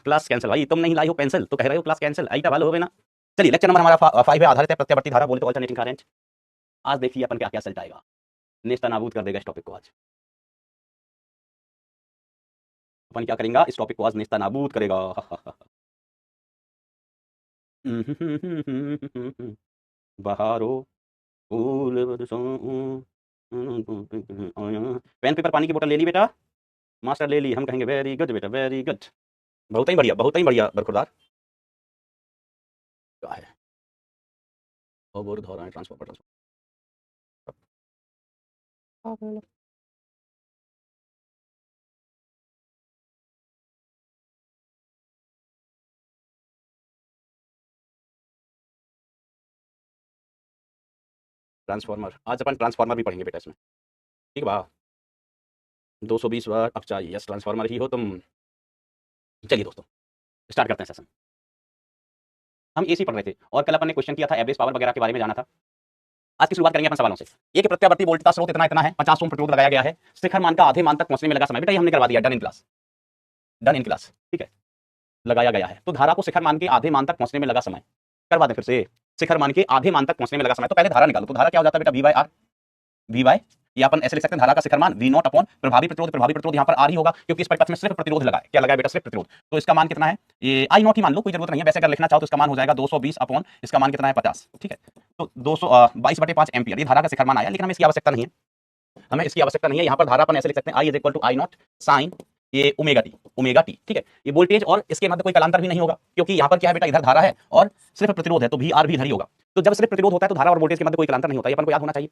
Class cancel. भाई तुम नहीं लाई हो पेंसिल तो कह रहे हो क्लास कैंसिल, आई वाल हो गए ना। चलिए लेक्चर नंबर हमारा 5 है, आधारित है प्रत्यावर्ती धारा बोलते अल्टरनेटिंग करंट। आज देखिए अपन क्या क्या रिजल्ट आएगा, नेस्ता नाबूद कर देगा इस टॉपिक को। आज अपन क्या करेंगे, इस टॉपिक को आज नेस्ता नाबूद करेगा। बहारो फूल बरसों। पेन पेपर पानी की बोतल ले ली बेटा, मास्टर ले ली, हम कहेंगे वेरी गुड बेटा वेरी गुड। बहुत ही बढ़िया, बहुत ही बढ़िया बरखुरदार। क्या है और धोरा है ट्रांसफर ट्रांसफॉर्मर। आज अपन ट्रांसफॉर्मर भी पढ़ेंगे बेटा इसमें, ठीक है बा। 220 वाट अब चाहिए, यस ट्रांसफॉर्मर ही हो तुम। चलिए दोस्तों स्टार्ट करते हैं सेशन। हम एसी पढ़ रहे थे और कल अपन ने क्वेश्चन किया था एवरेज पावर वगैरह के बारे में जाना था। आज की शुरुआत करेंगे अपन सवालों से। एक प्रत्यावर्ती वोल्टेज का स्रोत इतना इतना है, 50 ओम प्रतिरोध लगाया गया है, शिखर मान का आधे मान तक पहुंचने में लगा समय। बेटा ये हमने करवा दिया, done in class, done in class, ठीक है लगाया गया है। तो धारा को शिखर मान के आधे मान तक पहुंचने में लगा समय, करवा दें फिर से। शिखर मान के आधे मान तक पहुंचने में लगा समय, तो पहले धारा निकालो। तो धारा क्या हो जाता है बेटा, V by R. V by या अपन ऐसे लिख सकते हैं, धारा का शिखर मान वी नॉट अपॉन प्रभावी प्रतिरोध। प्रभावी प्रतिरोध यहाँ पर आर ही होगा क्योंकि इस परिपथ में सिर्फ प्रतिरोध लगा है। क्या लगा है बेटा, सिर्फ प्रतिरोध। तो इसका मान कितना है, ये आई नॉट ही मान लो, कोई जरूरत नहीं है। वैसे अगर लिखना चाहो तो इसका मान हो जाएगा 220 अपॉन इसका मान कितना है 50, ठीक है। तो 222/5 एम्पियर ये धारा का शिखर मान आया, लेकिन हमें इसकी आवश्यकता नहीं है, हमें इसकी आवश्यकता नहीं है। यहाँ पर धारा अपन ऐसे लिख सकते हैं, I is equal to I naught sine ये ओमेगा टी, ठीक है। ये वोल्टेज और इसके मध्य कोई कलांतर भी नहीं होगा क्योंकि यहाँ पर क्या है बेटा, इधर धारा है और सिर्फ प्रतिरोध है, तो भी आर भी इधर ही होगा। तो जब सिर्फ प्रतिरोध होता है तो धारा और वोल्टेज के मध्य कोई कलांतर नहीं होता है, अपन को याद होना चाहिए।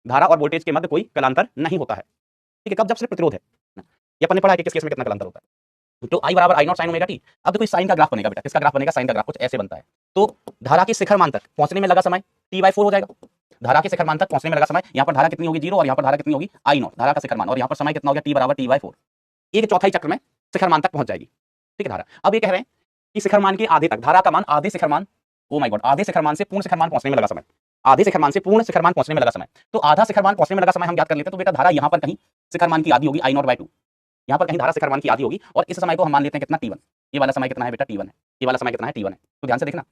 धारा और वोल्टेज के मध्य कोई कलांतर नहीं होता है, ठीक है। कब, जब सिर्फ प्रतिरोध है। ये अपन ने पढ़ा है कि किस केस में कितना कलांतर होता है। तो आई बराबर आई नॉट साइन ओमेगा टी। अब देखो साइन का ग्राफ बनेगा बेटा, किसका ग्राफ बनेगा, साइन का ग्राफ कुछ ऐसे बनता है। तो धारा के शिखर मान तक पहुंचने में लगा समय T/4 हो जाएगा। धारा के शिखर मान तक पहुंचने में लगा समय, यहाँ पर धारा कितनी होगी 0 और यहाँ पर धारा कितनी होगी आई नॉट, धारा का शिखर मान। और यहाँ पर समय कितना हो गया, T बराबर T/4। एक चौथाई चक्र में शिखर मान तक पहुंच जाएगी, ठीक है धारा। अब ये कह रहे हैं कि शिखर मान के आधे तक, धारा का मान आधे शिखर मान, ओ माय गॉड, आधे शिखर मान से पूर्ण शिखर मान पहुंचने में लगा समय। आधे शिखर मान से पूर्ण शिखर मान पहुंचने में लगा समय। तो आधा शिखर मान पहुंचने में लगा समय हम याद कर लेते हैं। तो बेटा धारा यहाँ पर कहीं शिखर मान की आधी होगी I0/2, यहाँ पर कहीं धारा शिखर मान की आधी होगी। और इस समय को हम मान लेते हैं कितना, T1। ये वाला समय कितना है बेटा, T1 है। ये वाला समय कितना है, T1 है। तो ध्यान से देखना,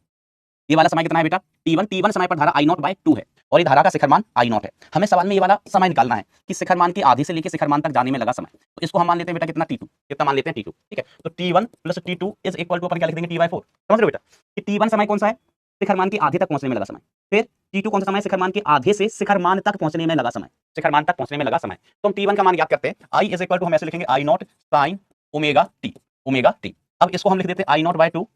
ये वाला समय कितना है बेटा, T1 समय पर धारा I0/2 है और ये धारा का शिखर मान I0 है। हमें सवाल में ये वाला समय निकालना है कि शिखर मान की आधी से लेकर शिखर मान तक जाने में लगा समय। तो इसको हम मान लेते हैं बेटा कितना, T2। कितना मान लेते हैं, T2, ठीक है। तो T1 + T2 is equal to अपन क्या लिख देंगे, T/4। समझ रहे हो बेटा कि T1 समय कौन सा है, शिखर मान के आधे तक पहुंचने में लगा समय। फिर T2 कौन सा समय, शिखर मान के आधे से शिखर मान तक पहुंचने में लगा समय, शिखर मान तक पहुंचने में लगा समय। तो हम T1 का मान याद करते हैं, I इज इक्वल टू हम ऐसे लिखेंगे I0 sin ओमेगा टी। अब इसको हम लिख देते हैं I0/2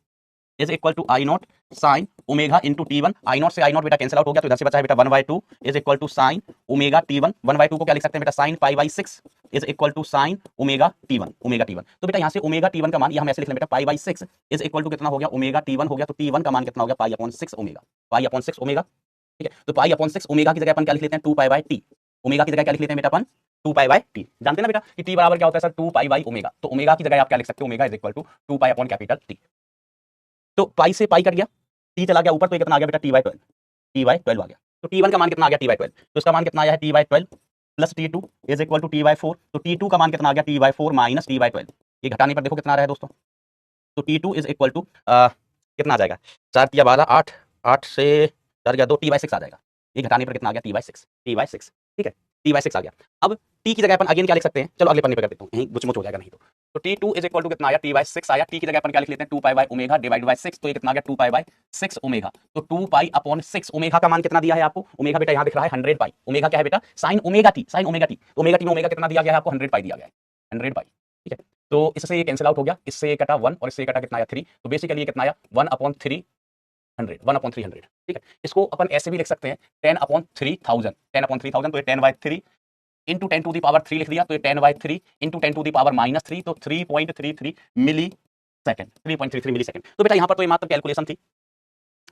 is equal to I0 sin omega into T1। I0 से I0 बेटा कैंसिल आउट हो गया, तो इधर से बचा है बेटा 1/2 is equal to sin omega T1। 1/2 को क्या लिख सकते हैं बेटा, sin π/6 is equal to sin omega T1, omega T1। तो बेटा यहाँ से ओमेगा T1 का मान ये हम ऐसे लिख लें बेटा π/6 इज इक्वल टू कितना हो गया, ओमेगा T1 हो गया। तो T1 का मान कितना हो गया, π/6 ओमेगा, π/6 ओमेगा, ठीक है। तो π/6 ओमेगा की जगह अपन क्या लिख लेते हैं, 2π/t। ओमेगा की जगह क्या लिख लेते हैं बेटा अपन, 2π/t। जानते हैं ना बेटा कि t बराबर क्या होता है सर, 2π/ओमेगा। तो ओमेगा की जगह आप क्या लिख सकते हो, omega is equal to 2π/T। तो पाई से पाई कट गया, टी चला गया ऊपर, तो ये कितना आ गया बेटा, T/12 आ गया। तो T1 का मान कितना आ गया, T/12। तो इसका मान कितना आया है, T/12 plus T2 is equal to T/4। तो T2 का मान कितना आ गया, T/4 माइनस T/12। ये घटाने पर देखो कितना आ रहा है दोस्तों। तो T2 इज इक्वल टू कितना आ जाएगा, 4 × 12 8, 8 से 4 गया 2, T/6 आ जाएगा। ये घटाने पर कितना आ गया, T/6, ठीक है, T/6 आ गया। अब T की जगह अपन अगेन क्या लिख सकते हैं, चलो अगले पन्ने पे कर देता हूँ, यहीं गुचमुच हो जाएगा नहीं तो T2 इज इक्वल टू कितना आया, T/6 आया। T की जगह अपन क्या लिख लेते हैं, 2π/ओमेगा डिवाइड बाय 6। तो ये कितना आ गया, 2π/6 ओमेगा। तो 2π/6 ओमेगा का मान कितना दिया है आपको, ओमेगा बेटा यहाँ दिख रहा है 100π। ओमेगा क्या है बेटा, sign omega T, sine omega T. Omega T में ओमेगा कितना दिया गया है आपको, 100π दिया गया है, 100π, ठीक है। तो इससे ये कैंसिल आउट हो गया, इससे ये कटा 1 और इससे ये कटा कितना आया 3। तो बेसिकली ये कितना आया 1/300, 1/300, ठीक है। इसको अपन ऐसे भी लिख सकते हैं 10/3000, 10/3000। तो ये 10/3 इंटू 10 टू दी पावर 3 लिख दिया। तो ये 10/3 इंटू 10 टू दी पावर -3, तो 3.33 मिली सेकंड, 3.33 मिली सेकंड। तो बेटा यहाँ पर तो ये मात्र कैलकुलेशन थी,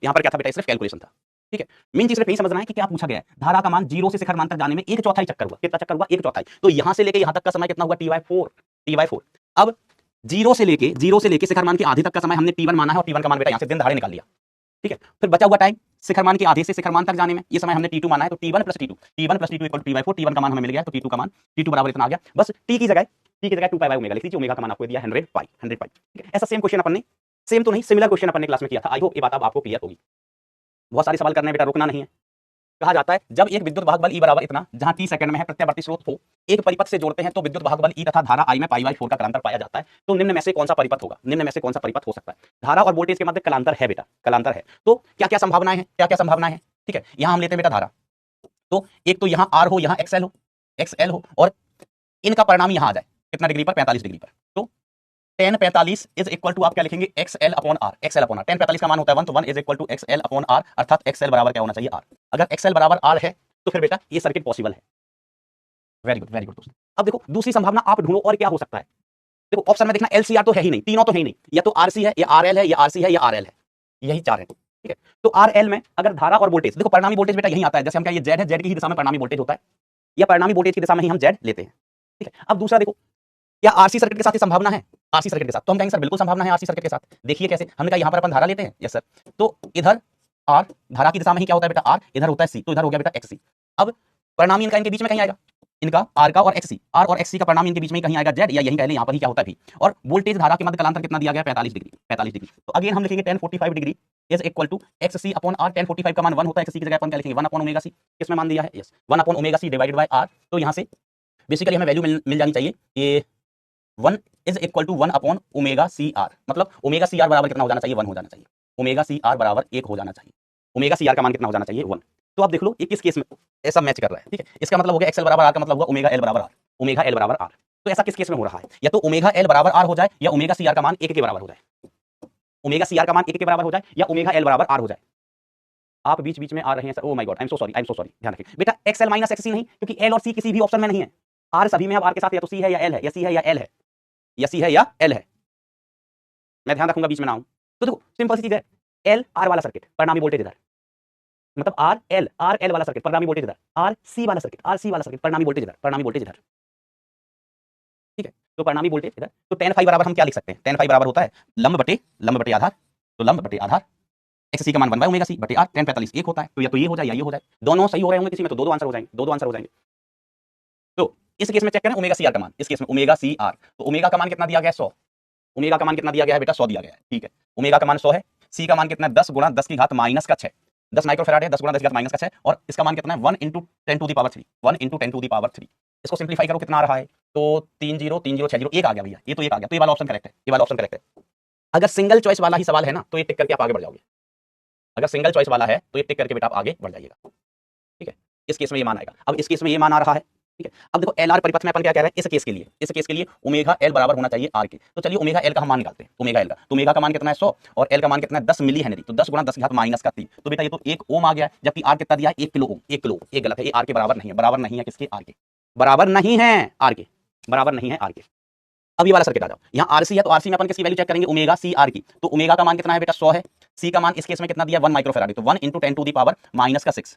यहाँ पर क्या था बेटा, सिर्फ कैलकुलेशन था, ठीक है। मेन चीज सिर्फ यही समझना है कि क्या पूछा गया है, धारा का मान 0 से शिखर मान तक जाने में 1/4 चक्कर हुआ। कितना चक्कर हुआ, 1/4। तो यहाँ से लेके यहाँ तक का समय कितना हुआ, T/4। अब 0 से लेके शिखर मान के आधे तक का समय हमने T1 माना है और T1 का मान बेटा यहाँ से दिन दहाड़े निकाल लिया, ठीक है। फिर बचा हुआ टाइम शिखर मान के आधे से शिखर मान तक जाने में, ये समय हमने T2 माना है। तो T1 + T2 equal T/4। T1 + T2 T/4, T1 का मान हमें मिल गया। तो T2 का मान, T2 बराबर इतना आ गया। बस T की जगह टी की जगह 2 पाई बाय ओमेगा लिख लीजिए, ओमेगा का मान आपको दिया 100 पाई, 100 पाई, ठीक है। ऐसा सेम क्वेश्चन अपन ने, सेम तो नहीं, सिमिलर क्वेश्चन अपन ने क्लास में किया था। आई होप ये बात अब आपको क्लियर होगी। बहुत सारे सवाल करना है बेटा, रुकना नहीं है। कहा जाता है जब एक विद्युत वाहक बल E बराबर इतना, जहां t सेकंड में है, प्रत्यावर्ती स्रोत को एक परिपथ से जोड़ते हैं तो विद्युत वाहक बल E तथा धारा I में पाई बाई 4 का कलांतर पाया जाता है। तो निम्न में से कौन सा परिपथ होगा, निम्न में से कौन सा परिपथ हो सकता है? धारा और वोल्टेज के मध्य कलांतर है बेटा, कलांतर है। तो क्या क्या संभावनाएं हैं, क्या क्या संभावनाएं हैं, ठीक है। यहां हम लेते हैं बेटा धारा, तो एक तो यहाँ R हो, यहाँ XL हो, और इनका परिणाम यहाँ आ जाए कितना डिग्री पर, 45 डिग्री पर। तो tan 45 इज इक्वल टू आप क्या लिखेंगे, XL upon R, XL upon R। tan 45 का मान होता है 1, तो 1 is equal to XL upon R, अर्थात XL बराबर क्या होना चाहिए, R। अगर XL बराबर R है तो फिर बेटा ये सर्किट पॉसिबल है। वेरी गुड, वेरी गुड दोस्तों। अब देखो दूसरी संभावना आप ढूंढो और क्या हो सकता है। देखो ऑप्शन में देखना, LCR तो है ही नहीं, तीनों तो है ही नहीं, या तो RC है, या RL है, या RC है, या RL है, यही चार है, ठीक है। तो RL में अगर धारा और वोल्टेज, देखो परिणामी वोल्टेज बेटा यही आता है, जैसे हम क्या ये Z है, Z की ही दिशा में परिणामी वोल्टेज होता है, या परिणामी वोल्टेज की दिशा में ही हम Z लेते हैं, ठीक है। अब दूसरा देखो, क्या RC सर्किट के साथ ये संभावना है, RC सर्किट के साथ, तो हम कहेंगे सर बिल्कुल संभावना है RC सर्किट के साथ। देखिए कैसे, हमने कहा यहाँ पर अपन धारा लेते हैं, यस सर, तो इधर R धारा की दिशा में ही क्या होता है बेटा R, इधर होता है C, तो इधर हो गया बेटा XC। अब परिणामी इनका इनके बीच में कहीं आएगा, इनका R का और XC, R और XC का परिणाम इनके बीच में ही कहीं आएगा Z, या यहीं कह लें यहाँ पर ही क्या होता है भी। और वोल्टेज धारा के मध्य कलांतर कितना दिया गया, 45 डिग्री, 45 डिग्री। तो अगेन हम लिखेंगे tan 45 degree is equal to XC upon R। tan 45 का मान 1 होता है, XC की जगह अपन क्या लिखेंगे, 1 अपॉन ओमेगा C, किसमें मान दिया है, yes 1 upon omega C divided by R। तो यहाँ से बेसिकली हमें वैल्यू मिल जानी चाहिए, ये 1 is equal to 1 upon omega CR, मतलब ओमेगा CR बराबर कितना हो जाना चाहिए, 1 हो जाना चाहिए, ओमेगा CR बराबर 1 हो जाना चाहिए, ओमेगा CR का मान कितना हो जाना चाहिए, 1। तो आप देख लो ये किस केस में ऐसा मैच कर रहा है, ठीक है। इसका मतलब हो गया XL बराबर R का मतलब होगा ओमेगा L बराबर R, ओमेगा L बराबर R। तो ऐसा किस केस में हो रहा है, या तो ओमेगा L बराबर R हो जाए, या ओमेगा CR का मान 1 के बराबर हो जाए, ओमेगा CR का मान 1 के बराबर हो जाए, या ओमेगा L बराबर R हो जाए। आप बीच बीच में आ रहे हैं sir, O my God, I am so sorry, ध्यान रखिए बेटा, XL माइनस XC नहीं, क्योंकि L और C किसी भी ऑप्शन में नहीं है, R सभी में, अब R के साथ या तो C है या L है, या C है या L है, या C है या L है, मैं ध्यान रखूंगा बीच में ना आऊं। तो देखो सिंपल सी चीज है, L R वाला सर्किट परिणामी वोल्टेज इधर, मतलब R L वाला सर्किट परिणामी वोल्टेज इधर, R C वाला सर्किट परिणामी वोल्टेज इधर, परिणामी वोल्टेज इधर, ठीक है। तो परिणामी वोल्टेज इधर, तो tan फाई बराबर हम क्या लिख सकते हैं, tan फाई बराबर होता है लंब बटे आधार, तो लंब बटे आधार XC का मान 1 बाय ओमेगा C बटे R। tan 45 1 होता है, तो या तो ये हो जाए या ये हो जाए, दोनों सही हो रहे होंगे किसी में, तो दो आंसर हो जाएंगे, दो आंसर हो जाएंगे। तो इस केस में चेक करें ओमेगा CR का मान, इस केस में ओमेगा CR, तो ओमेगा का मान कितना दिया गया है, 100, ओमेगा का मान कितना दिया गया है बेटा, 100 दिया गया है, ठीक है। ओमेगा का मान 100 है, C का मान कितना है, 10 गुणा 10 की घात माइनस का 6, 10 माइक्रोफैराड है, 10 गुणा 10 की घात माइनस का 6, और इसका मान कितना है 1 × 10 to the power 3, 1 × 10 to the power 3। इसको सिंप्लीफाई करो कितना आ रहा है, तो 30 एक आ गया भैया, ये तो एक आ गया, तो ये वाला ऑप्शन करेक्ट है, ये वाला ऑप्शन करेक्ट है। अगर सिंगल चॉइस वाला ही सवाल है ना, तो ये टिक करके आप आगे बढ़ जाओगे, अगर सिंगल चॉइस वाला है तो ये टिक करके बेटा आप आगे बढ़ जाइएगा, ठीक है। इस केस में ये मान आएगा, अब इस केस में ये मान आ रहा है, ठीक है। अब देखो LR परिपथ में अपन क्या कह रहे हैं, इस केस के लिए ओमेगा L बराबर होना चाहिए R के, तो चलिए ओमेगा L का हम मान निकालते हैं, ओमेगा L का, तो ओमेगा का मान कितना है 100, और L का मान कितना है 10 मिली हेनरी, तो 10 गुणा 10 की घात माइनस का 3, तो बेटा ये तो 1 ओम आ गया, जबकि R कितना दिया है 1 किलो ओम, 1 किलो ओम, ये गलत है, ये R के बराबर नहीं है, बराबर नहीं है किसके, R के बराबर नहीं है, R के बराबर नहीं है, R के। अब ये वाला सर्किट आ जाओ, यहाँ RC है, तो RC में अपन किसकी वैल्यू चेक करेंगे, ओमेगा CR की, तो ओमेगा का मान कितना है बेटा 100 है, C का मान इस केस में कितना दिया 1 माइक्रोफैराड, तो 1 × 10 टू द पावर माइनस का 6,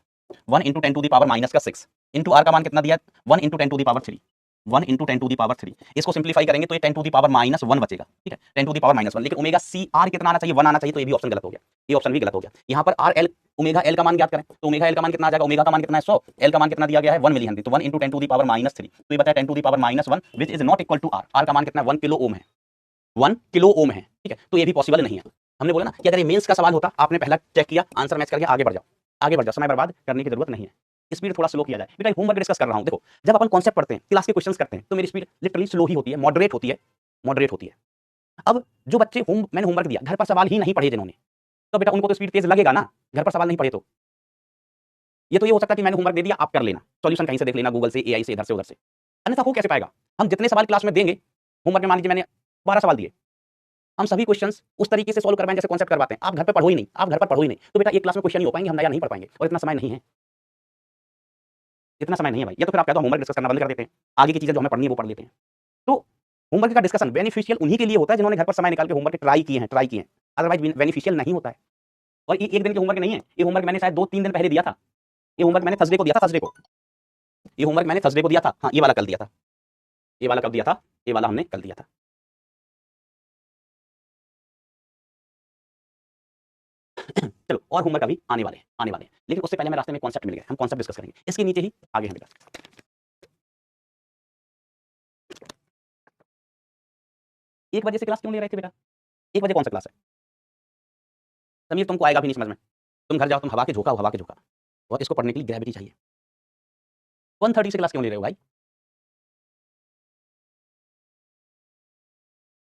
1 × 10 टू द पावर माइनस का 6 इंटू R का मान कितना दिया 1 × 10 to the power 3, 1 × 10 to the power 3। इसको सिंप्लीफाई करेंगे तो ये 10 टू द पावर -1 बचेगा, ठीक है, 10 टू द पावर -1, लेकिन ओमेगा CR कितना आना चाहिए, 1 आना चाहिए, तो ये भी ऑप्शन गलत हो गया, ये ऑप्शन भी गलत हो गया। यहाँ पर RL ओमेगा L का मान ज्ञात करें, तो ओमेगा L का मान कितना आ जाएगा, ओमेगा का मान कितना है 100, L का मान कितना दिया गया है 1 मिली हेनरी, तो 1 × 10 टू द पावर -3, तो ये बचा 10 to the power -1 which is not equal to R। R का मान कितना है 1 किलो ओम है, 1 किलो ओम है, ठीक है। तो ये भी पॉसिबल नहीं है। हमने बोला ना कि अगर ये मेंस का सवाल होता, आपने पहला चेक किया, आंसर मैच करके आगे बढ़ जाओ, आगे बढ़ जाओ, समय बर्बाद करने की जरूरत नहीं है, स्पीड थोड़ा स्लो किया जाए बेटा। होमवर्क डिस्कस कर रहा हूं, देखो जब अपन कॉन्सेप्ट पढ़ते हैं, क्लास के क्वेश्चंस करते हैं, तो मेरी स्पीड लिटरली स्लो ही होती है, मॉडरेट होती है, मॉडरेट होती है। अब जो बच्चे मैंने होमवर्क दिया, घर पर सवाल ही नहीं पढ़े जिन्होंने, तो बेटा उनको तो स्पीड तेज लगेगा ना, घर पर सवाल नहीं पढ़े तो। ये तो ये हो सकता है कि मैंने होमवर्क दे दिया, आप कर लेना, सॉल्यूशन कहीं से देख लेना, गूगल से, AI से, इधर से उधर से, अन्यथा हो कैसे पाएगा। हम जितने सवाल क्लास में देंगे, होमवर्क में मान लीजिए मैंने 12 सवाल दिए, हम सभी क्वेश्चंस उस तरीके से सोल्व करवाएं जैसे कॉन्सेप्ट करवाते हैं, आप घर पे पढ़ो ही नहीं, आप घर पर पढ़ो ही नहीं, तो बेटा एक क्लास में क्वेश्चन ही हो पाएंगे, हम नया नहीं पढ़ पाएंगे, और इतना समय नहीं है, इतना समय नहीं है भाई। या तो फिर आप कहते हो होमवर्क डिस्कस करना बंद कर देते हैं, आगे की चीजें जो हमें पढ़नी है वो पढ़ लेते हैं। तो होमवर्क का डिस्कशन बेनिफिशियल उन्हीं के लिए होता है जिन्होंने घर पर समय निकाल के होमवर्क ट्राई किए हैं, अदरवाइज बेनिफिशियल नहीं होता है। और ये एक दिन के होमवर्क नहीं है, ये होमवर्क मैंने शायद 2-3 दिन पहले दिया था, ये होमवर्क मैंने थर्सडे को दिया था, ये होमवर्क मैंने थर्सडे को दिया था, हाँ ये वाला कल दिया था, ये वाला कब दिया था, ये वाला हमने कल दिया था। चलो और होमवर्क अभी आने वाले हैं, लेकिन उससे पहले मैं रास्ते में कॉन्सेप्ट मिल गया, हम कॉन्सेप्ट डिस्कस करेंगे, इसके नीचे ही आगे हम डिस्कस 1 बजे से क्लास क्यों ले रहे थे बेटा? 1 बजे कौन सा क्लास है? समीर तुमको आएगा भी नहीं समझ में। तुम घर जाओ, तुम हवा के झोंका हो, हवा के झोंका। और इसको पढ़ने के लिए ग्रेविटी चाहिए। 1:30 से क्लास क्यों ले रहे हो भाई?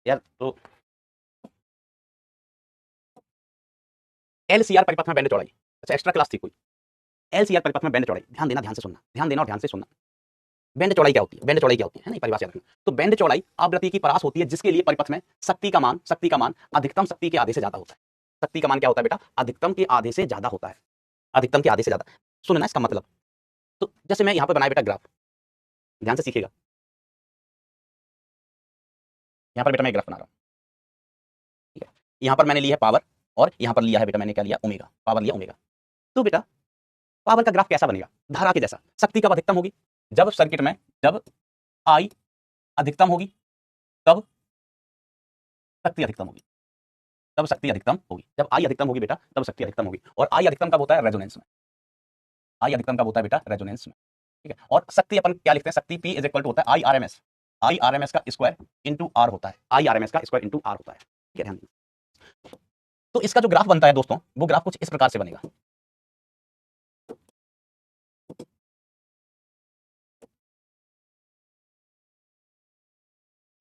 यार तो एलसीआर परिपथ में बैंड चौड़ाई, अच्छा एक्स्ट्रा क्लास थी कोई? एलसीआर परिपथ में बैंड चौड़ाई, ध्यान देना, ध्यान से सुनना, ध्यान देना और ध्यान से सुनना। बैंड चौड़ाई क्या होती है? बैंड चौड़ाई क्या होती है ना, परिभाषा रखना। तो बैंड चौड़ाई आवृत्ति की परास होती है जिसके लिए परिपथ में शक्ति का मान अधिकतम शक्ति के आधे से ज्यादा होता है। शक्ति का मान क्या होता है बेटा? अधिकतम के आधे से ज्यादा होता है, अधिकतम के आधे से ज्यादा। सुनना इसका मतलब। तो जैसे मैं यहाँ पर बनाया बेटा ग्राफ, ध्यान से सीखेगा। यहाँ पर बेटा मैं ग्राफ बना रहा हूँ, ठीक है। यहाँ पर मैंने लिया है पावर और यहाँ पर लिया है बेटा मैंने क्या लिया? ओमेगा, पावर लिया ओमेगा। तो बेटा पावर का ग्राफ कैसा बनेगा? धारा के जैसा। शक्ति कब अधिकतम होगी? जब सर्किट में जब आई अधिकतम होगी तब शक्ति अधिकतम होगी, तब शक्ति अधिकतम होगी। जब आई अधिकतम होगी बेटा तब शक्ति अधिकतम होगी। और आई अधिकतम कब होता है? रेजोनेंस में। आई अधिकतम कब होता है बेटा? रेजोनेंस में, ठीक है। और शक्ति अपन क्या लिखते हैं? शक्ति P इज इक्वल टू होता है I R M S, I R M S का स्क्वायर इंटू आर होता है, आई आर एम एस का स्क्वायर इंटू आर होता है, ठीक है। ध्यान दीजिए। तो इसका जो ग्राफ बनता है दोस्तों, वो ग्राफ कुछ इस प्रकार से बनेगा।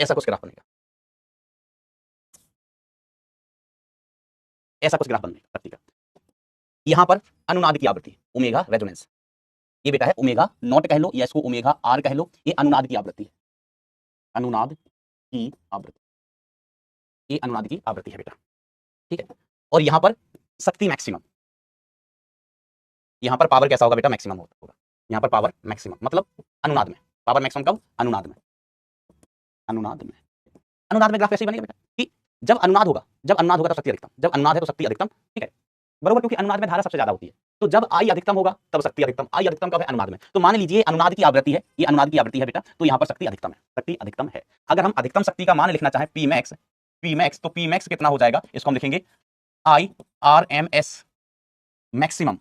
ऐसा कुछ ग्राफ बनेगा, ऐसा कुछ ग्राफ बनेगा शक्ति का। यहां पर अनुनाद की आवृत्ति ओमेगा रेजोनेंस, ये बेटा है ओमेगा नॉट कह लो या इसको ओमेगा आर कह लो, ये अनुनाद की आवृत्ति है, अनुनाद की आवृत्ति, ये अनुनाद की आवृत्ति है बेटा, ठीक है। और यहां पर शक्ति मैक्सिमम, यहां पर पावर कैसा होगा बेटा? मैक्सिमम होगा। यहां पर पावर मैक्सिमम मतलब अनुनाद में, पावर मैक्सिमम कब? अनुनाद में, अनुनाद में। अनुनाद में ग्राफ कैसे बनेगा बेटा कि जब अनुनाद होगा, जब अनुनाद होगा तो शक्ति अधिकतम, जब अनुनाद है तो शक्ति अधिकतम, ठीक है बरोबर, क्योंकि अनुनाद में धारा सबसे ज्यादा होती है। तो जब आई अधिकतम होगा तब शक्ति अधिकतम। आई अधिकतम कब है? अनुनाद में। तो मान लीजिए अनुनाद की आवृत्ति है, ये अनुनाद की आवृत्ति है बेटा, तो यहाँ पर शक्ति अधिकतम है, शक्ति अधिकतम है। अगर हम अधिकतम शक्ति का मान लिखना चाहें पी मैक्स, पी मैक्स, तो पी मैक्स कितना हो जाएगा? इसको हम लिखेंगे I R M S maximum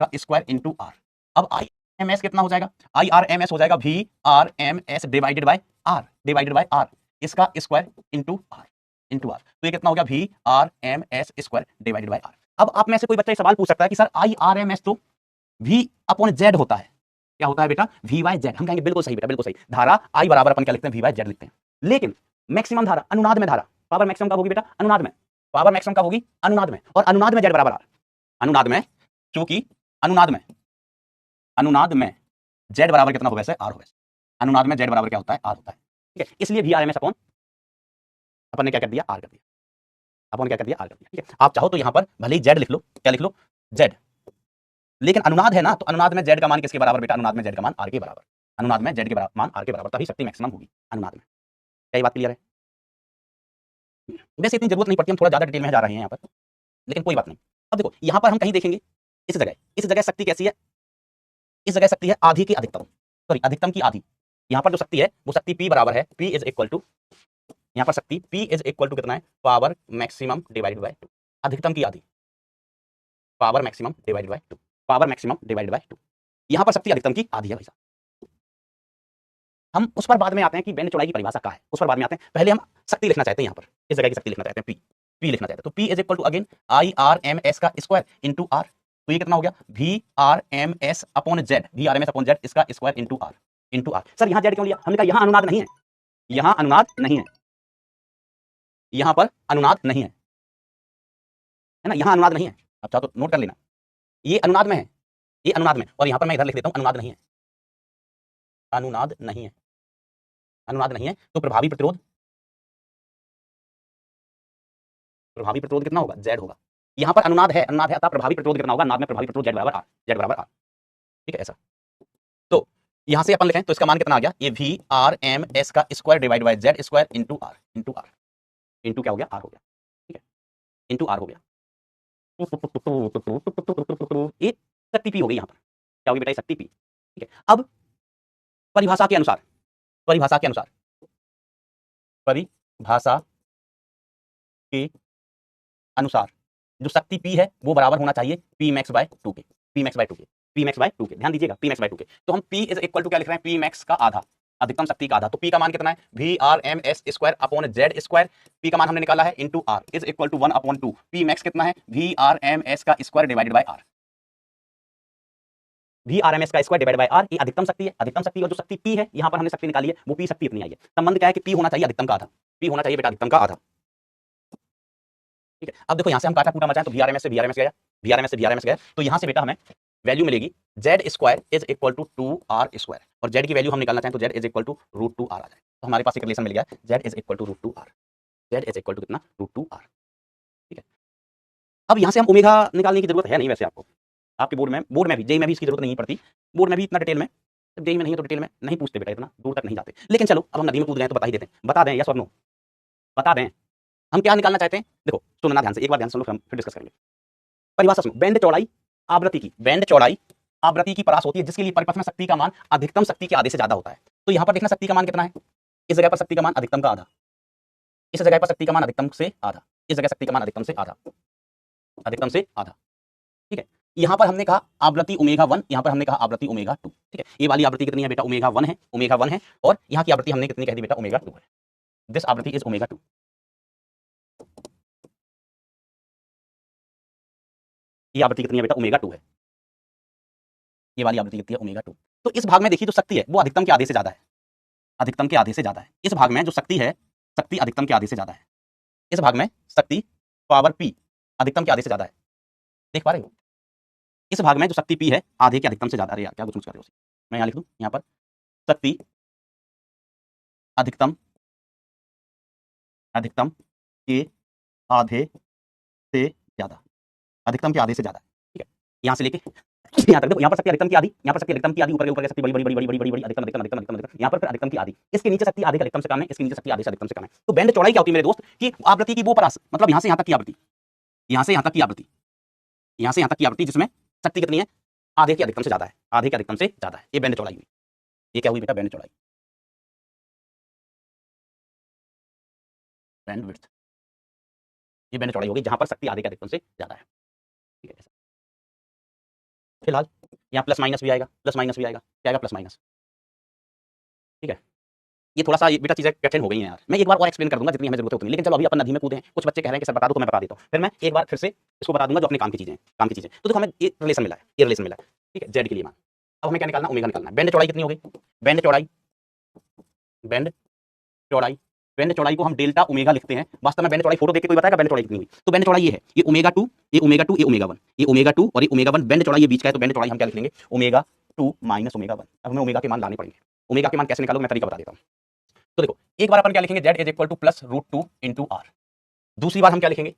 का स्क्वायर इंटू आर। अब आई एम एस कितना हो जाएगा? आई आर एम एस हो जाएगा V R M S divided by R, divided by R, इसका square into R, into R. तो ये कितना हो गया? V R M S square divided by R. अब आप में से कोई बच्चा सवाल पूछ सकता है कि sir I R M S तो वी अपॉन जेड होता है, क्या होता है बेटा? V by Z. हम कहेंगे बिल्कुल सही बेटा, बिल्कुल सही। धारा आई बराबर अपन क्या लिखते हैं? वी बाय जेड लिखते हैं। लेकिन मैक्सिमम धारा अनुनाद में, धारा पावर मैक्सिमम कब होगी बेटा? अनुनाद में। पावर मैक्सिमम कब होगी? अनुनाद में। और अनुनाद में जेड बराबर आर, अनुनाद में, चूंकि अनुनाद में, अनुनाद में जेड बराबर कितना होगा? आर होगा। अनुनाद में जेड बराबर क्या होता है? आर होता है, ठीक है। इसलिए V R M S upon अपन ने क्या कर दिया? आर कर दिया, अपन ने क्या कर दिया? आर कर दिया, ठीक है। आप चाहो तो यहां पर भले ही जेड लिख लो, क्या लिख लो? जेड। लेकिन अनुनाद है ना, तो अनुनाद में जेड का मान किसके बराबर बेटा? अनुनाद में जेड का मान आर के बराबर, अनुनाद में जेड के मान आर के बराबर, तभी शक्ति मैक्सिमम होगी अनुनाद में। क्या ये बात क्लियर है? वैसे इतनी जरूरत नहीं पड़ती, हम थोड़ा ज्यादा डिटेल में जा रहे हैं यहाँ पर, लेकिन कोई बात नहीं। अब देखो यहाँ पर हम कहीं देखेंगे, इस जगह शक्ति कैसी है? इस जगह शक्ति है आधी की अधिकतम, सॉरी अधिकतम की आधी। यहाँ पर जो शक्ति है वो शक्ति P बराबर है, P इज इक्वल टू, यहाँ पर शक्ति P इज इक्वल टू कितना है? पावर मैक्सिमम डिवाइडेड बाय 2, अधिकतम की आधी, power maximum divided by 2, power maximum divided by 2। यहाँ पर शक्ति अधिकतम की आधी है भाई साहब। हम उस पर बाद में आते हैं कि बैंड चौड़ाई की परिभाषा क्या है, उस पर बाद में आते हैं। पहले हम शक्ति लिखना चाहते हैं, यहाँ पर इस जगह की शक्ति लिखना चाहते हैं, P लिखना चाहते हैं। तो P is equal to again I R M S का स्क्वायर इंटू आर। तो ये कितना हो गया? V R M S upon Z, V R M S upon Z, इसका square into R, into R. Sir यहाँ जेड क्यों लिया? हमने कहा यहाँ अनुनाद नहीं है, यहाँ अनुनाद नहीं है, यहाँ पर अनुनाद नहीं है, है ना, यहाँ अनुनाद नहीं है। अच्छा तो नोट कर लेना, ये अनुनाद में है, ये अनुनाद में, और यहाँ पर मैं इधर लिख देता हूँ अनुनाद नहीं है, अनुनाद नहीं है, अनुनाद नहीं है। तो प्रभावी प्रतिरोध, प्रभावी प्रतिरोध कितना होगा? जेड होगा। यहाँ पर अनुनाद है, अनुनाद है, अतः प्रभावी प्रतिरोध कितना होगा? अनुनाद में प्रभावी प्रतिरोध जेड बराबर आर, जेड बराबर आर, ठीक है ऐसा। तो यहाँ से अपन लिखें तो इसका मान कितना आ गया? ये वी आर एम एस का square divide by Z square into R, into R, into क्या हो गया? आर हो गया, ठीक है, इंटू आर हो गया। ये शक्ति पी हो गई, यहाँ पर क्या होगी बेटा? शक्ति पी, ठीक है। अब परिभाषा के अनुसार, परिभाषा के अनुसार, परिभाषा के अनुसार जो शक्ति P है वो बराबर होना चाहिए P मैक्स बाय 2 के, P मैक्स बाय 2 के, P मैक्स बाय 2 के। ध्यान दीजिएगा P मैक्स बाय 2 के। तो हम P इज इक्वल टू क्या लिख रहे हैं? P मैक्स का आधा, अधिकतम शक्ति का आधा। तो P का मान कितना है, VRMS square upon Z square. P का मान हमने निकाला है into R is equal to 1/2। P max कितना है, VRMS का square divided by R। VRMS का स्क्वायर डिवाइडेड बाय R, ये अधिकतम शक्ति है। अधिकतम शक्ति और जो शक्ति P है, यहां पर हमने शक्ति निकाली है, वो P शक्ति इतनी आई है। संबंध क्या है कि P होना चाहिए अधिकतम का आधा। P होना चाहिए बेटा अधिकतम का आधा। ठीक है, अब देखो यहां से हम काटा कूटा मचाएं तो VRMS से VRMS गया, VRMS से VRMS गया, तो यहां से बेटा हमें वैल्यू मिलेगी Z square is equal to 2R square, और Z की वैल्यू हम निकालना चाहें तो Z is equal to √2R आ जाए। तो हमारे पास एक रिलेशन मिल गया, Z is equal to √2R। Z is equal to कितना, √2R। ठीक है, अब यहां से हम ओमेगा निकालने की जरूरत है नहीं वैसे आपको, आपके बोर्ड में भी जेई में भी इसकी जरूरत नहीं पड़ती। बोर्ड में भी इतना डिटेल में, जब जेई में नहीं है तो डिटेल में नहीं पूछते बेटा, इतना दूर तक नहीं जाते। लेकिन चलो अब हम नदी में कूद गए तो बता ही देते हैं, बता दें यस और नो, बता दें हम क्या निकालना चाहते हैं। देखो सुनना ध्यान से, एक बार ध्यान सुन लो फिर हम फिर डिस्कस करेंगे। परिभाषा सुनो, बैंड चौड़ाई आवृत्ति की, बैंड चौड़ाई आवृत्ति की परास होती है जिसके लिए परिपथ में शक्ति का मान अधिकतम शक्ति के आधे से ज्यादा होता है। तो यहां पर देखना शक्ति का मान कितना है, इस जगह पर शक्ति का मान अधिकतम का आधा, इस जगह पर शक्ति का मान अधिकतम से आधा, इस जगह शक्ति का मान अधिकतम से आधा, अधिकतम से आधा। ठीक है, यहां पर हमने कहा आवृत्ति ω1, यहां पर हमने कहा आवृत्ति ω2। ठीक है, ये वाली आवृत्ति कितनी है बेटा, ω1 है, ω1 है, और यहां की आवृत्ति हमने कितनी कह दी बेटा, ω2 है। दिस आवृत्ति इज ω2। ये आवृत्ति कितनी है बेटा, ω2 है, ये वाली आवृत्ति कितनी है, ω2। तो इस भाग में देखिए जो शक्ति है वो अधिकतम के आधे से ज्यादा है, अधिकतम के आधे से ज्यादा है। इस भाग में जो शक्ति है, शक्ति अधिकतम के आधे से ज्यादा है। इस भाग में शक्ति पावर P अधिकतम के आधे से ज्यादा है, देख पा रहे हो। इस भाग में जो शक्ति P है आधे के अधिकतम से ज्यादा। अरे यार क्या कुछ कर रहे हो, मैं यहाँ लिख दूं, यहाँ पर शक्ति अधिकतम, अधिकतम के आधे से ज्यादा, अधिकतम के आधे से ज्यादा। ठीक है, यहाँ से लेके यहाँ तक देखो, यहाँ पर शक्ति अधिकतम की आधी, यहाँ पर शक्ति अधिकतम की आधी, ऊपर के ऊपर शक्ति बड़ी बड़ी बड़ी बड़ी बड़ी बड़ी बड़ी अधिकतम अधिकतम अधिकतम अधिकतम अधिकतम, यहाँ पर फिर अधिकतम की आधी, इसके नीचे शक्ति आधे का अधिकतम से कम है, इसके नीचे शक्ति आधे से अधिकतम से कम है। तो बैंड चौड़ाई क्या होती है मेरे दोस्त, कि आवृत्ति की वो परास, मतलब यहाँ से यहाँ तक की आवृत्ति, यहाँ से यहाँ तक की आवृत्ति, यहाँ से यहाँ तक की आवृत्ति जिसमें शक्ति कितनी है, आधे के अधिकतम से ज्यादा है, आधे के अधिकतम से ज्यादा है। ये बैंड चौड़ाई हुई। ये क्या हुई बेटा, बैंड चौड़ाई, बैंड विड्थ। ये बैंड चौड़ाई होगी जहां पर शक्ति आधे के अधिकतम से ज्यादा है। ठीक है, फिलहाल यहाँ प्लस माइनस भी आएगा, प्लस माइनस भी आएगा, क्या आएगा, प्लस माइनस। ठीक है, ये थोड़ा सा बेटा चीजें कठिन हो गई हैं यार, मैं एक बार और एक्सप्लेन कर दूंगा जितनी हमें जरूरत है उतनी। लेकिन चलो अभी अपन नदी में कूदे हैं, कुछ बच्चे कह रहे हैं कि सर बता दो, तो मैं बता देता हूँ। फिर मैं एक बार फिर से इसको बता दूंगा जो अपने काम की चीजें हैं, काम की चीजें। तो देखो हमें ये रिलेशन मिला है, ये रिलेशन मिला है। ठीक है, जेड के लिए मान, अब हमें क्या निकालना, ओमेगा निकालना है। बैंड चौड़ाई कितनी हो गई, बैंड चौड़ाई, बैंड चौड़ाई, बैंड चौड़ाई को हम डेल्टा ओमेगा लिखते हैं। वास्तव में बैंड चौड़ाई फोटो देख के कोई बताएगा बैंड चौड़ाई कितनी हुई। तो बैंड चौड़ाई ये है, ये ω2, ये ω2, ये ω1, ये ω2 और ये ω1, बैंड चौड़ाई ये बीच का है। तो बैंड चौड़ाई हम क्या लिख लेंगे, ω2 माइनस ω1। अब हमें ओमेगा के मान लाने पड़ेंगे। ओमेगा के मान कैसे निकालोगे मैं तरीका बता देता हूँ। तो देखो एक बार अपन क्या लिखेंगे, Z is equal to plus √2 into R। दूसरी बार हम क्या लिखेंगे,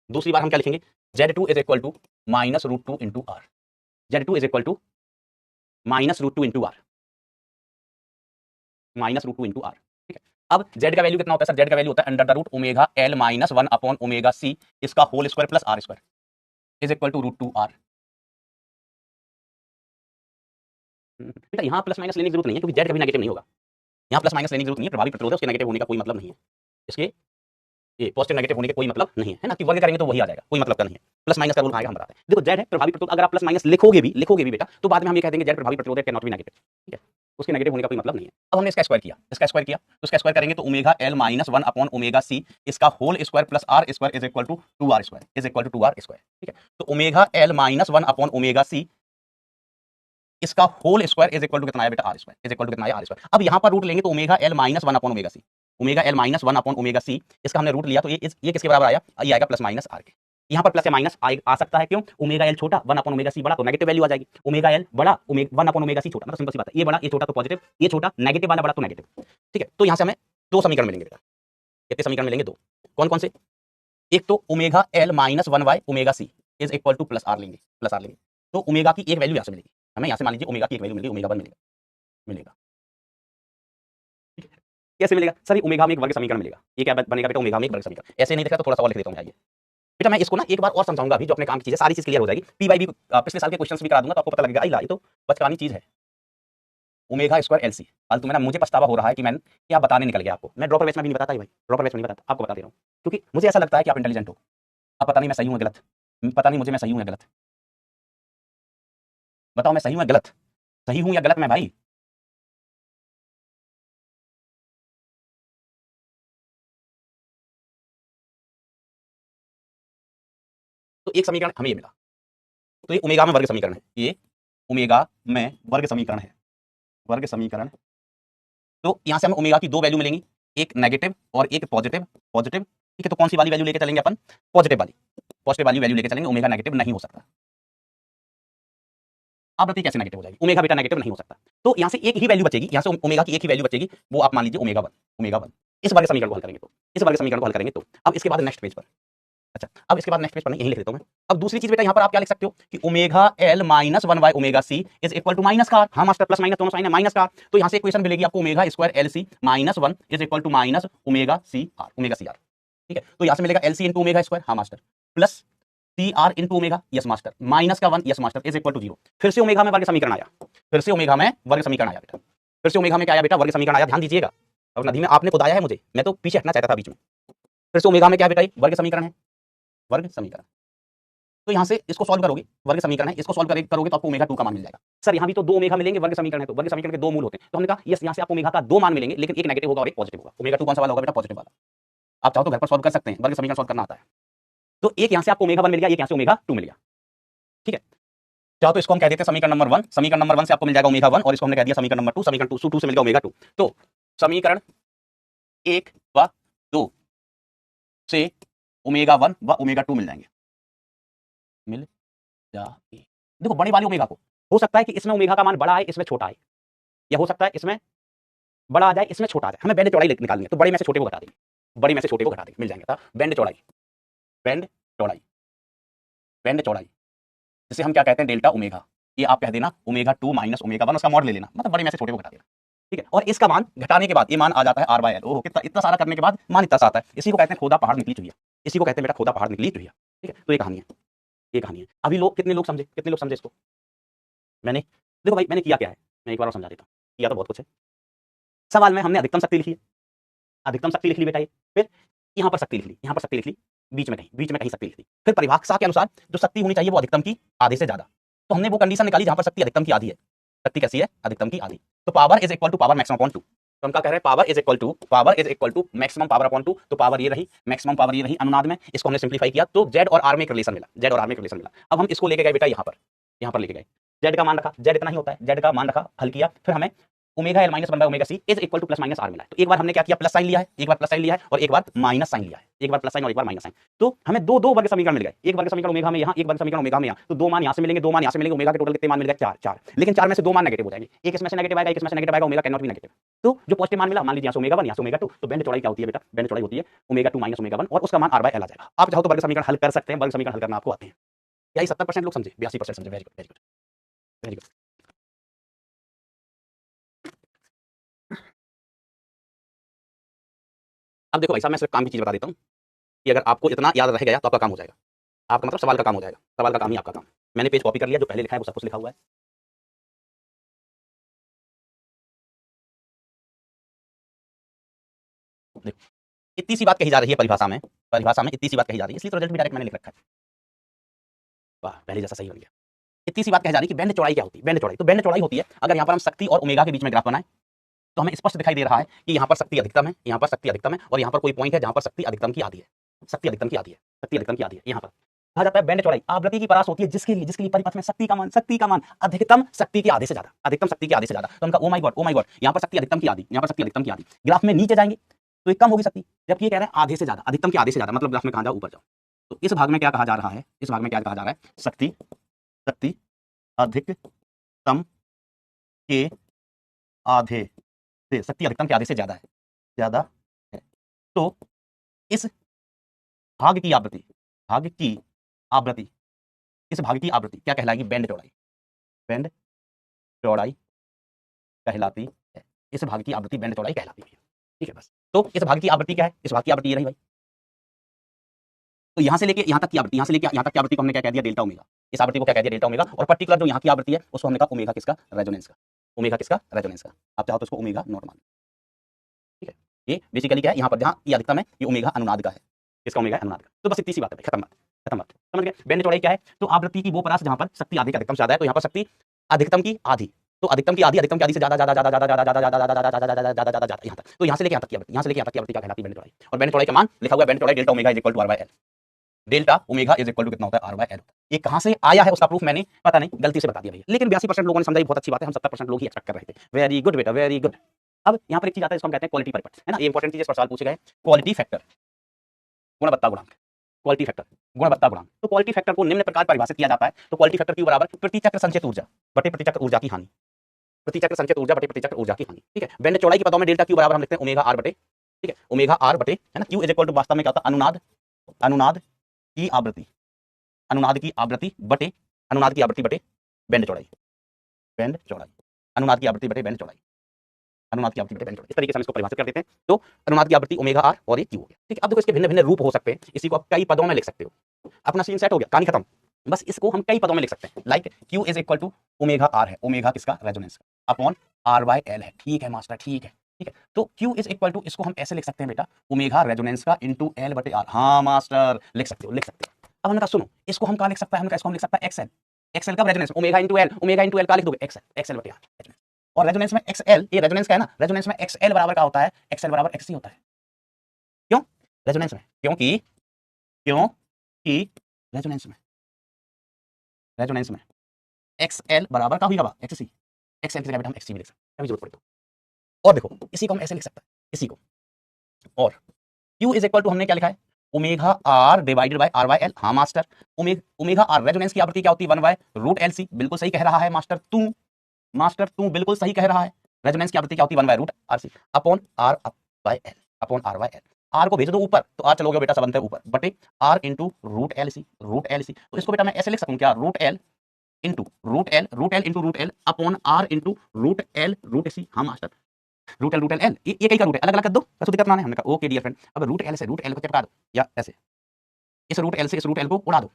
दूसरी बार हम क्या लिखेंगे, Z2 is equal to minus √2 into R। Z2 is equal to minus √2 into R, minus √2 into R। ठीक है, अब Z का वैल्यू कितना होता है सर, Z का वैल्यू होता है under the root omega L minus 1 upon omega C इसका whole square plus R square is equal to √2R। बेटा यहाँ प्लस माइनस लेने की जरूरत नहीं है क्योंकि Z कभी नेगेटिव नहीं होगा। यहाँ प्लस माइनस लेने की जरूरत नहीं है, प्रभावी प्रतिरोध है, उसके नेगेटिव होने का कोई मतलब नहीं है, इसके ये पॉजिटिव नेगेटिव होने के कोई मतलब नहीं है ना, कि वर्ग करेंगे तो वही आ जाएगा, कोई मतलब का नहीं है। प्लस माइनस का रूल आएगा, हम बताते हैं। देखो Z है प्रभावी प्रतिरोध, अगर आप प्लस माइनस लिखोगे भी बेटा तो बाद में हम ये कह देंगे Z प्रभावी प्रतिरोध कैन नॉट बी नेगेटिव। ठीक है, उसके नेगेटिव होने का कोई मतलब नहीं है। अब हमने इसका स्क्वायर किया, इसका स्क्वायर किया, तो इसका स्क्वायर करेंगे तो omega L minus 1 upon omega C इसका whole square plus R square is equal to 2R square is equal to 2R square. ठीक है, तो omega L minus 1 upon omega C इसका whole square is equal to कितना है बेटा, R square is equal to कितना है, R square. अब यहाँ पर रूट लेंगे तो omega L minus 1 upon omega C, omega L minus 1 upon omega C इसका हमने रूट लिया तो ये किसके बराबर आया, ये आएगा प्लस माइनस R के। यहाँ पर प्लस या माइनस आ सकता है, क्यों, ओमेगा L छोटा 1 अपॉन ओमेगा C बड़ा, तो नेगेटिव वैल्यू आ जाएगी। ओमेगा L बड़ा 1 अपॉन ओमेगा C छोटा, मतलब सिंपल सी बात है, ये बड़ा ये छोटा तो पॉजिटिव, ये छोटा नेगेटिव वाला बड़ा तो नेगेटिव। ठीक है, तो यहाँ से हमें दो समीकरण मिलेंगे बेटा, कितने समीकरण मिलेंगे, दो। कौन कौन से, एक तो omega L minus 1 by omega C is equal to plus R लेंगे, प्लस R लेंगे। तो ओमेगा की एक वैल्यू यहाँ से मिलेगी हमें, यहाँ से मान लीजिए ओमेगा की एक वैल्यू मिलेगी, ओमेगा 1 मिलेगा, मिलेगा। कैसे मिलेगा सर, ओमेगा में एक वर्ग समीकरण मिलेगा, ये क्या बनेगा बेटा, ओमेगा में एक वर्ग समीकरण। ऐसे नहीं दिखा तो थोड़ा सा और लिख देता हूं, आइए बेटा मैं इसको ना एक बार और समझाऊंगा अभी, जो अपने काम की चीज है सारी चीज क्लियर हो जाएगी। पी बाई बी पिछले साल के क्वेश्चंस भी करा दूंगा तो आपको पता लगेगा, ये तो बचकानी चीज है, ओमेगा स्क्वायर एल सी। फालतू में ना मुझे पछतावा हो रहा है कि मैं क्या बताने निकल गया आपको। मैं ड्रॉपर बैच में भी नहीं बताता भाई, ड्रॉपर बैच में नहीं बताता, आपको बता दे रहा हूँ क्योंकि मुझे ऐसा लगता है कि आप इंटेलिजेंट हो। अब पता नहीं मैं सही हूँ गलत, पता नहीं मुझे मैं सही हूँ या गलत, बताओ मैं सही हूँ या गलत, सही हूँ या गलत मैं भाई। तो एक समीकरण हमें ये मिला। तो ये ओमेगा में वर्ग समीकरण है, ये ओमेगा में वर्ग समीकरण है, वर्ग समीकरण। तो यहां से हमें ओमेगा की दो वैल्यू मिलेंगी, एक नेगेटिव और एक पॉजिटिव। पॉजिटिव, ठीक है, तो कौन सी वाली वैल्यू लेके चलेंगे अपन? पॉजिटिव वाली। पॉजिटिव वाली वैल्यू लेके चलेंगे, ओमेगा नेगेटिव नहीं हो सकता। आप बताइए कैसे नेगेटिव हो जाएगी? ओमेगा बेटा नेगेटिव नहीं हो सकता। तो यहां से एक ही वैल्यू बचेगी, यहां से ओमेगा की एक ही वैल्यू बचेगी, वो आप मान लीजिए ओमेगा 1। ओमेगा 1 इस वर्ग समीकरण को हल करेंगे तो, इस वर्ग समीकरण को हल करेंगे तो अब इसके बाद नेक्स्ट पेज पर, अच्छा अब इसके बाद नेक्स्ट पेज पर यही लिख देता हूं मैं। अब दूसरी चीज बेटा यहां पर आप क्या लिख सकते हो कि omega L minus 1 by omega C is equal to minus का, हाँ मास्टर, प्लस माइनस दोनों साइन है, माइनस का। तो यहां से इक्वेशन मिलेगी आपको omega square L C minus 1 is equal to minus omega C R, omega C R, ठीक है। तो यहां से मिलेगा L C into omega square, हाँ master, plus C R into omega, yes master, minus का 1, yes master, is equal to 0। फिर से ओमेगा में वर्ग समीकरण आया, फिर से ओमेगा में वर्ग समीकरण आया बेटा, फिर से ओमेगा में क्या आया बेटा? वर्ग समीकरण आया, ध्यान दीजिएगा। और नदी में आपने खुद आया है मुझे, मैं तो पीछे हटना चाहता था बीच में। फिर से ओमेगा में क्या बेटा? वर्ग समीकरण है, वर्ग समीकरण। तो यहां से इसको सॉल्व करोगे, वर्ग समीकरण है, इसको सॉल्व करोगे तो आपको ओमेगा 2 का मान मिल जाएगा। सर यहां भी तो दो ओमेगा मिलेंगे, वर्ग समीकरण है तो वर्ग समीकरण के दो मूल होते हैं। तो हमने कहा यस, यहां से आपको ओमेगा का दो मान मिलेंगे, लेकिन एक नेगेटिव होगा और एक पॉजिटिव होगा। ओमेगा 2 कौन सा वाला होगा बेटा? पॉजिटिव वाला। आप चाहो तो घर पर सॉल्व कर सकते हैं, वर्ग समीकरण सॉल्व करना आता है। तो एक यहां से आपको ओमेगा 1 मिल गया, एक यहां से ओमेगा 2 मिल गया, ठीक है। चाहो तो इसको हम कह देते हैं समीकरण नंबर 1, समीकरण नंबर 1 से आपको मिल जाएगा ओमेगा 1, और इसको हमने कह दिया समीकरण नंबर 2, समीकरण 2 से मिल गया ओमेगा 2। तो समीकरण 1 व 2 से ओमेगा 1 व ओमेगा 2 मिल जाएंगे, मिल जाएंगे। देखो बड़े वाले ओमेगा को हो सकता है कि इसमें ओमेगा का मान बड़ा आए, इसमें छोटा आए, या हो सकता है इसमें बड़ा आ जाए, इसमें छोटा आ जाए। हमें बैंड चौड़ाई निकालनी है, तो बड़े में से छोटे को घटा देंगे, बड़े में से छोटे को घटा देंगे, मिल जाएंगे। बैंड चौड़ाई, बैंड चौड़ाई, बैंड चौड़ाई, जिसे हम क्या कहते हैं? Delta omega. ये आप कह देना ओमेगा 2 माइनस ओमेगा 1, उसका मॉड ले लेना, मतलब बड़े में से छोटे को घटा देना, ठीक है। और इसका मान घटाने के बाद ये मान आ जाता है आर बाय एल। ओहो, कितना इतना सारा करने के बाद मान इतना सा आता है। इसी को कहते हैं खोदा पहाड़ निकली चुहिया, इसी को कहते हैं बेटा खोदा पहाड़ निकली चुहिया, ठीक है। तो ये कहानी है, ये कहानी है। अभी लोग कितने लोग समझे, कितने लोग समझे इसको? मैंने देखो भाई मैंने किया क्या है, मैं एक बार और समझा देता हूँ। किया तो बहुत कुछ है। सवाल में हमने अधिकतम शक्ति लिखी है, अधिकतम शक्ति लिख ली बेटा ये, फिर यहाँ पर शक्ति लिख ली, यहाँ पर शक्ति लिख ली, बीच में कहीं शक्ति लिख ली। फिर परिभाषा के अनुसार जो शक्ति होनी चाहिए वो अधिकतम की आधे से ज्यादा। तो हमने वो कंडीशन निकाली जहां पर शक्ति अधिकतम की आधी है। शक्ति कैसी है? अधिकतम की आधी। तो power is equal to power maximum upon 2। तो हम क्या कह रहे हैं? Power is equal to maximum power upon 2। तो पावर ये रही, मैक्सिमम पावर ये रही अनुनाद में। इसको हमने सिंप्लीफाई किया तो जेड और आर में एक रिलेशन मिला, जेड और आर में एक रिलेशन मिला। अब हम इसको लेके गए बेटा यहाँ पर लेके गए, जेड का मान रखा, जेड इतना ही होता है, जेड का मान रखा, हल किया, फिर हमें omega L minus 1 by omega C is equal to plus minus R मिला है। तो एक बार हमने क्या किया? प्लस साइन लिया है, एक बार प्लस साइन लिया है और एक बार माइनस साइन लिया है, एक बार प्लस साइन और एक बार माइनस साइन। तो हमें दो वर्ग समीकरण मिल गए, एक वर्ग समीकरण ओमेगा में यहाँ, एक वर्ग समीकरण ओमेगा में यहाँ। तो दो मान यहाँ से मिलेंगे, दो मान यहाँ से मिलेंगे। ओमेगा के टोटल कितने मान मिल गए? 4 4। लेकिन 4 में से दो मान नेगेटिव हो जाएंगे, एक इसमें से नेगेटिव आएगा, एक इसमें से नेगेटिव आएगा। Omega can not be negative. तो जो पॉजिटिव मान मिला, मान लीजिए यहाँ से ओमेगा 1, यहाँ से ओमेगा 2। तो बैंड चौड़ाई क्या होती है बेटा? बैंड चौड़ाई होती है ओमेगा 2 माइनस ओमेगा 1 और उसका मान आर बाय एल आ जाएगा। आप चाहो तो वर्ग समीकरण हल कर सकते हैं, वर्ग समीकरण हल करना आपको आते हैं। क्या 70% लोग समझे? 82% समझे। Very good, very good, very good. अब देखो भाई साहब, मैं सिर्फ काम की चीज बता देता हूँ कि अगर आपको इतना याद रह गया तो आपका काम हो जाएगा। आपका मतलब सवाल का काम हो जाएगा, सवाल का काम ही आपका काम। मैंने पेज कॉपी कर लिया, जो पहले लिखा है वो सब कुछ लिखा हुआ है। देखो इतनी सी बात कही जा रही है परिभाषा में, इतनी सी बात कही जा रही है, इसलिए तो रिजल्ट भी डायरेक्ट मैंने लिख रखा है। वाह, पहले जैसा सही बन गया। इतनी सी बात कही जा रही है कि बैंड चौड़ाई क्या होती है? बैंड चौड़ाई, तो बैंड चौड़ाई होती है अगर यहाँ पर हम शक्ति और ओमेगा के बीच में ग्राफ बनाए तो हमें स्पष्ट दिखाई दे रहा है कि यहाँ पर शक्ति अधिकतम है, यहाँ पर शक्ति अधिकतम है, और यहाँ पर कोई पॉइंट है जहाँ पर शक्ति अधिकतम की आधी है, शक्ति अधिकतम की आधी है, शक्ति अधिकतम की आधी है। यहाँ पर कहा जाता है बैंड चौड़ाई आवृत्ति की परास होती है जिसके लिए परिपथ में शक्ति का मान अधिकतम शक्ति के आधे से ज्यादा, अधिकतम शक्ति के आधे से ज्यादा। तो उनका ओ माय गॉड, यहाँ पर शक्ति अधिकतम की आधी, यहाँ पर शक्ति अधिकतम की आधी। ग्राफ में नीचे जाएंगे तो ये कम होगी शक्ति, जबकि ये कह रहे हैं आधे से ज्यादा, अधिकतम के आधे से ज्यादा, मतलब ग्राफ में कहाँ जाओ? ऊपर जाओ। तो इस भाग में क्या कहा जा रहा है? इस भाग में क्या कहा जा रहा है? शक्ति अधिकतम के आधे से, शक्ति अधिकतम के आधे से ज्यादा है, ज्यादा है। तो इस भाग की आवृत्ति, इस भाग की आवृत्ति क्या कहलाएगी? बैंड चौड़ाई, बैंड चौड़ाई कहलाती है। इस भाग की आवृत्ति बैंड चौड़ाई कहलाती है, ठीक है। बस तो इस भाग की आवृत्ति क्या है? इस भाग की आवृत्ति ये रही भाई। तो यहाँ से लेके यहाँ तक की आवृत्ति, यहाँ से लेके यहाँ तक की आवृत्ति को हमने क्या कह दिया? Delta omega. इस आवृत्ति को क्या कह दिया? Delta omega. और पर्टिकुलर जो यहाँ की आवृत्ति है उसको हमने कहा ओमेगा किसका? रेजोनेंस का। ओमेगा किसका? रेजोनेंस का। आप चाहो तो उसको ओमेगा नॉट मान, ठीक है। ये बेसिकली क्या है? यहाँ पर जहाँ ये अधिकतम है ये ओमेगा अनुनाद का है, इसका ओमेगा अनुनाद का। तो बस इतनी सी बात है, खत्म बात, खत्म बात, समझ गए? बैंड चौड़ाई क्या है? तो आवृत्ति की वो परास जहाँ पर शक्ति आधे का अधिकतम ज्यादा है, तो यहाँ पर शक्ति अधिकतम की आधी, तो अधिकतम की आधी से ज्यादा ज्यादा ज्यादा ज्यादा ज्यादा ज्यादा ज्यादा ज्यादा ज्यादा ज्यादा ज्यादा यहाँ तक। तो यहाँ से लेके यहाँ तक की आवृत्ति, यहाँ से लेके यहाँ तक की आवृत्ति क्या कहलाती है? बैंड चौड़ाई। और बैंड चौड़ाई का मान लिखा हुआ है, बैंड चौड़ाई delta omega is equal to R by L. Delta omega is equal to कितना होता है, आर बाय एल। ये कहां से आया है उसका प्रूफ मैंने पता नहीं, गलती से बता दिया भैया, लेकिन 82% लोगों ने समझा, बहुत अच्छी बात है, हम 70% लोग ही एक्सपेक्ट कर रहे थे। वेरी गुड बेटा, वेरी गुड। अब यहाँ पर एक चीज आता है, इसको हम कहते हैं क्वालिटी परिपथ, है ना, ये इंपॉर्टेंट चीज, इस पर सवाल पूछे गए। क्वालिटी फैक्टर, गुणवत्ता गुणांक, क्वालिटी फैक्टर, गुणवत्ता गुणांक। तो क्वालिटी फैक्टर को निम्न प्रकार परिभाषित किया जाता है। तो क्वालिटी फैक्टर क्यू बराबर प्रति चक्र संचित ऊर्जा बटे प्रति चक्र ऊर्जा की हानि, प्रति चक्र संचित ऊर्जा बटे प्रति चक्र ऊर्जा की हानि, ठीक है। बेंड चौड़ाई की पदों में डेल्टा क्यू बराबर हम लिखते हैं ओमेगा आर बटे, ठीक है, ओमेगा आर बटे, है ना, क्यू इज इक्वल टू वास्तव में क्या होता है, अनुनाद, अनुनाद की आवृत्ति, अनुनाद की आवृत्ति बटे, अनुनाद की आवृत्ति बटे बेंड चौड़ाई, बेंड चौड़ाई, अनुनाद की आवृत्ति बटे बेंड चौड़ाई, अनुनाद की आवृत्ति बटे बेंड चौड़ाई, इस तरीके से हम इसको परिभाषित कर देते हैं। तो अनुनाद की आवृत्ति ओमेगा आर और ये क्यू हो गया, ठीक है। अब देखो इसके भिन्न भिन्न रूप हो सकते हैं, इसी को आप कई पदों में लिख सकते हो। अपना सीन सेट हो गया, कहानी खत्म। बस इसको हम कई पदों में लिख सकते हैं, like Q is equal to omega R है, ओमेगा किसका, रेजोनेंस का, अपॉन आर बाय एल है, ठीक है मास्टर, ठीक है, ठीक है। तो क्यू इज इक्वल टू, इसको हम ऐसे लिख सकते हैं बेटा, ओमेगा रेजोनेंस का इंटू एल बटे आर। हाँ मास्टर, लिख सकते हो, लिख सकते हो। अब हमने कहा सुनो, इसको हम कहा लिख सकता है, हमने कहा इसको हम लिख सकता है एक्सएल, एक्सएल का resonance omega into L, omega into L का लिख दोगे एक्सएल, एक्सएल बटे आर। और रेजोनेंस में एक्सएल, ये रेजोनेंस का है ना, रेजोनेंस में एक्सएल बराबर का होता है, एक्सएल बराबर एक्ससी होता है। क्यों रेजोनेंस में, क्योंकि, क्योंकि रेजोनेंस में, रेजोनेंस में एक्सएल बराबर का होगा एक्ससी, एक्सएल की जगह हम एक्ससी भी लिख सकते हैं, अभी जरूरत पड़े तो। और देखो इसी को हम ऐसे लिख सकते हैं, इसी को। और Q इज इक्वल टू हमने क्या लिखा है, omega R divided by R by L. हाँ मास्टर, ओमेगा आर रेजोनेंस की आवृत्ति क्या होती है, 1 बाय रूट एल सी। बिल्कुल सही कह रहा है मास्टर तू, मास्टर तू बिल्कुल सही कह रहा है। रेजोनेंस की आवृत्ति क्या होती है, 1 by root R C upon R by L, upon R by L. R को भेज दो ऊपर तो आर चलोगे बेटा, सब बनता है ऊपर, बटे R into root L C, root L C. तो इसको बेटा मैं ऐसे लिख सकूं क्या, root L into root L, root L into root L upon R into root L root C. हाँ मास्टर, रूट एल ये कई का रूट है, अलग अलग कर दो, तो दिक्कत ना है। हमने कहा ओके डियर फ्रेंड, अब रूट एल से रूट एल को चिपका दो, या ऐसे इस रूट एल से इस रूट एल को उड़ा दो।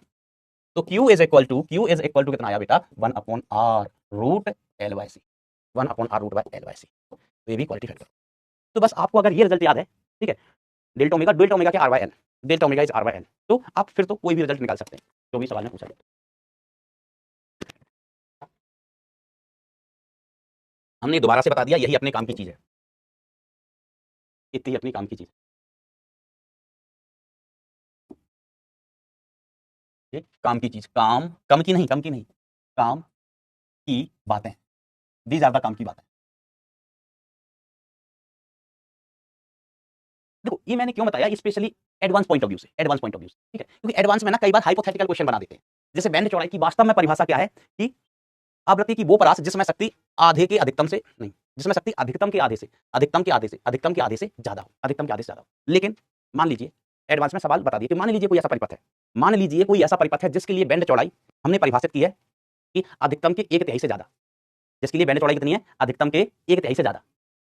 तो Q is equal to, Q is equal to कितना आया बेटा, 1 upon R root L by C, 1 upon R root by L by C. तो ये भी क्वालिटी फैक्टर। तो बस आपको अगर ये रिजल्ट याद है, ठीक है, डेल्टा ओमेगा क्या, R by L, delta omega is R by L, तो आप फिर तो कोई भी रिजल्ट निकाल सकते हैं जो भी सवाल में पूछा जाए। हमने दोबारा से बता दिया, यही अपने काम की चीज है, इतनी अपनी काम की चीज, काम की चीज, काम कम की नहीं, कम की नहीं, काम की बातें, दीज आर द काम की बातें। देखो ये मैंने क्यों बताया, specially advance point of view से, एडवांस पॉइंट ऑफ व्यू से, ठीक है, क्योंकि एडवांस में ना कई बार हाइपोथेटिकल क्वेश्चन बना देते हैं। जैसे बैंड चौड़ाई की वास्तव में परिभाषा क्या है कि आवृत्ति की वो परास जिसमें शक्ति आधे के अधिकतम से नहीं, जिसमें शक्ति अधिकतम के आधे से, अधिकतम के आधे से, अधिकतम के आधे से ज्यादा हो, अधिकतम के आधे से ज्यादा हो। लेकिन मान लीजिए एडवांस में सवाल बता दिए कि मान लीजिए कोई ऐसा परिपथ है, मान लीजिए कोई ऐसा परिपथ है जिसके लिए बैंड चौड़ाई हमने परिभाषित की है कि अधिकतम के 1/3 से ज्यादा, जिसके लिए बैंड चौड़ाई कितनी है, अधिकतम के 1/3 से ज्यादा।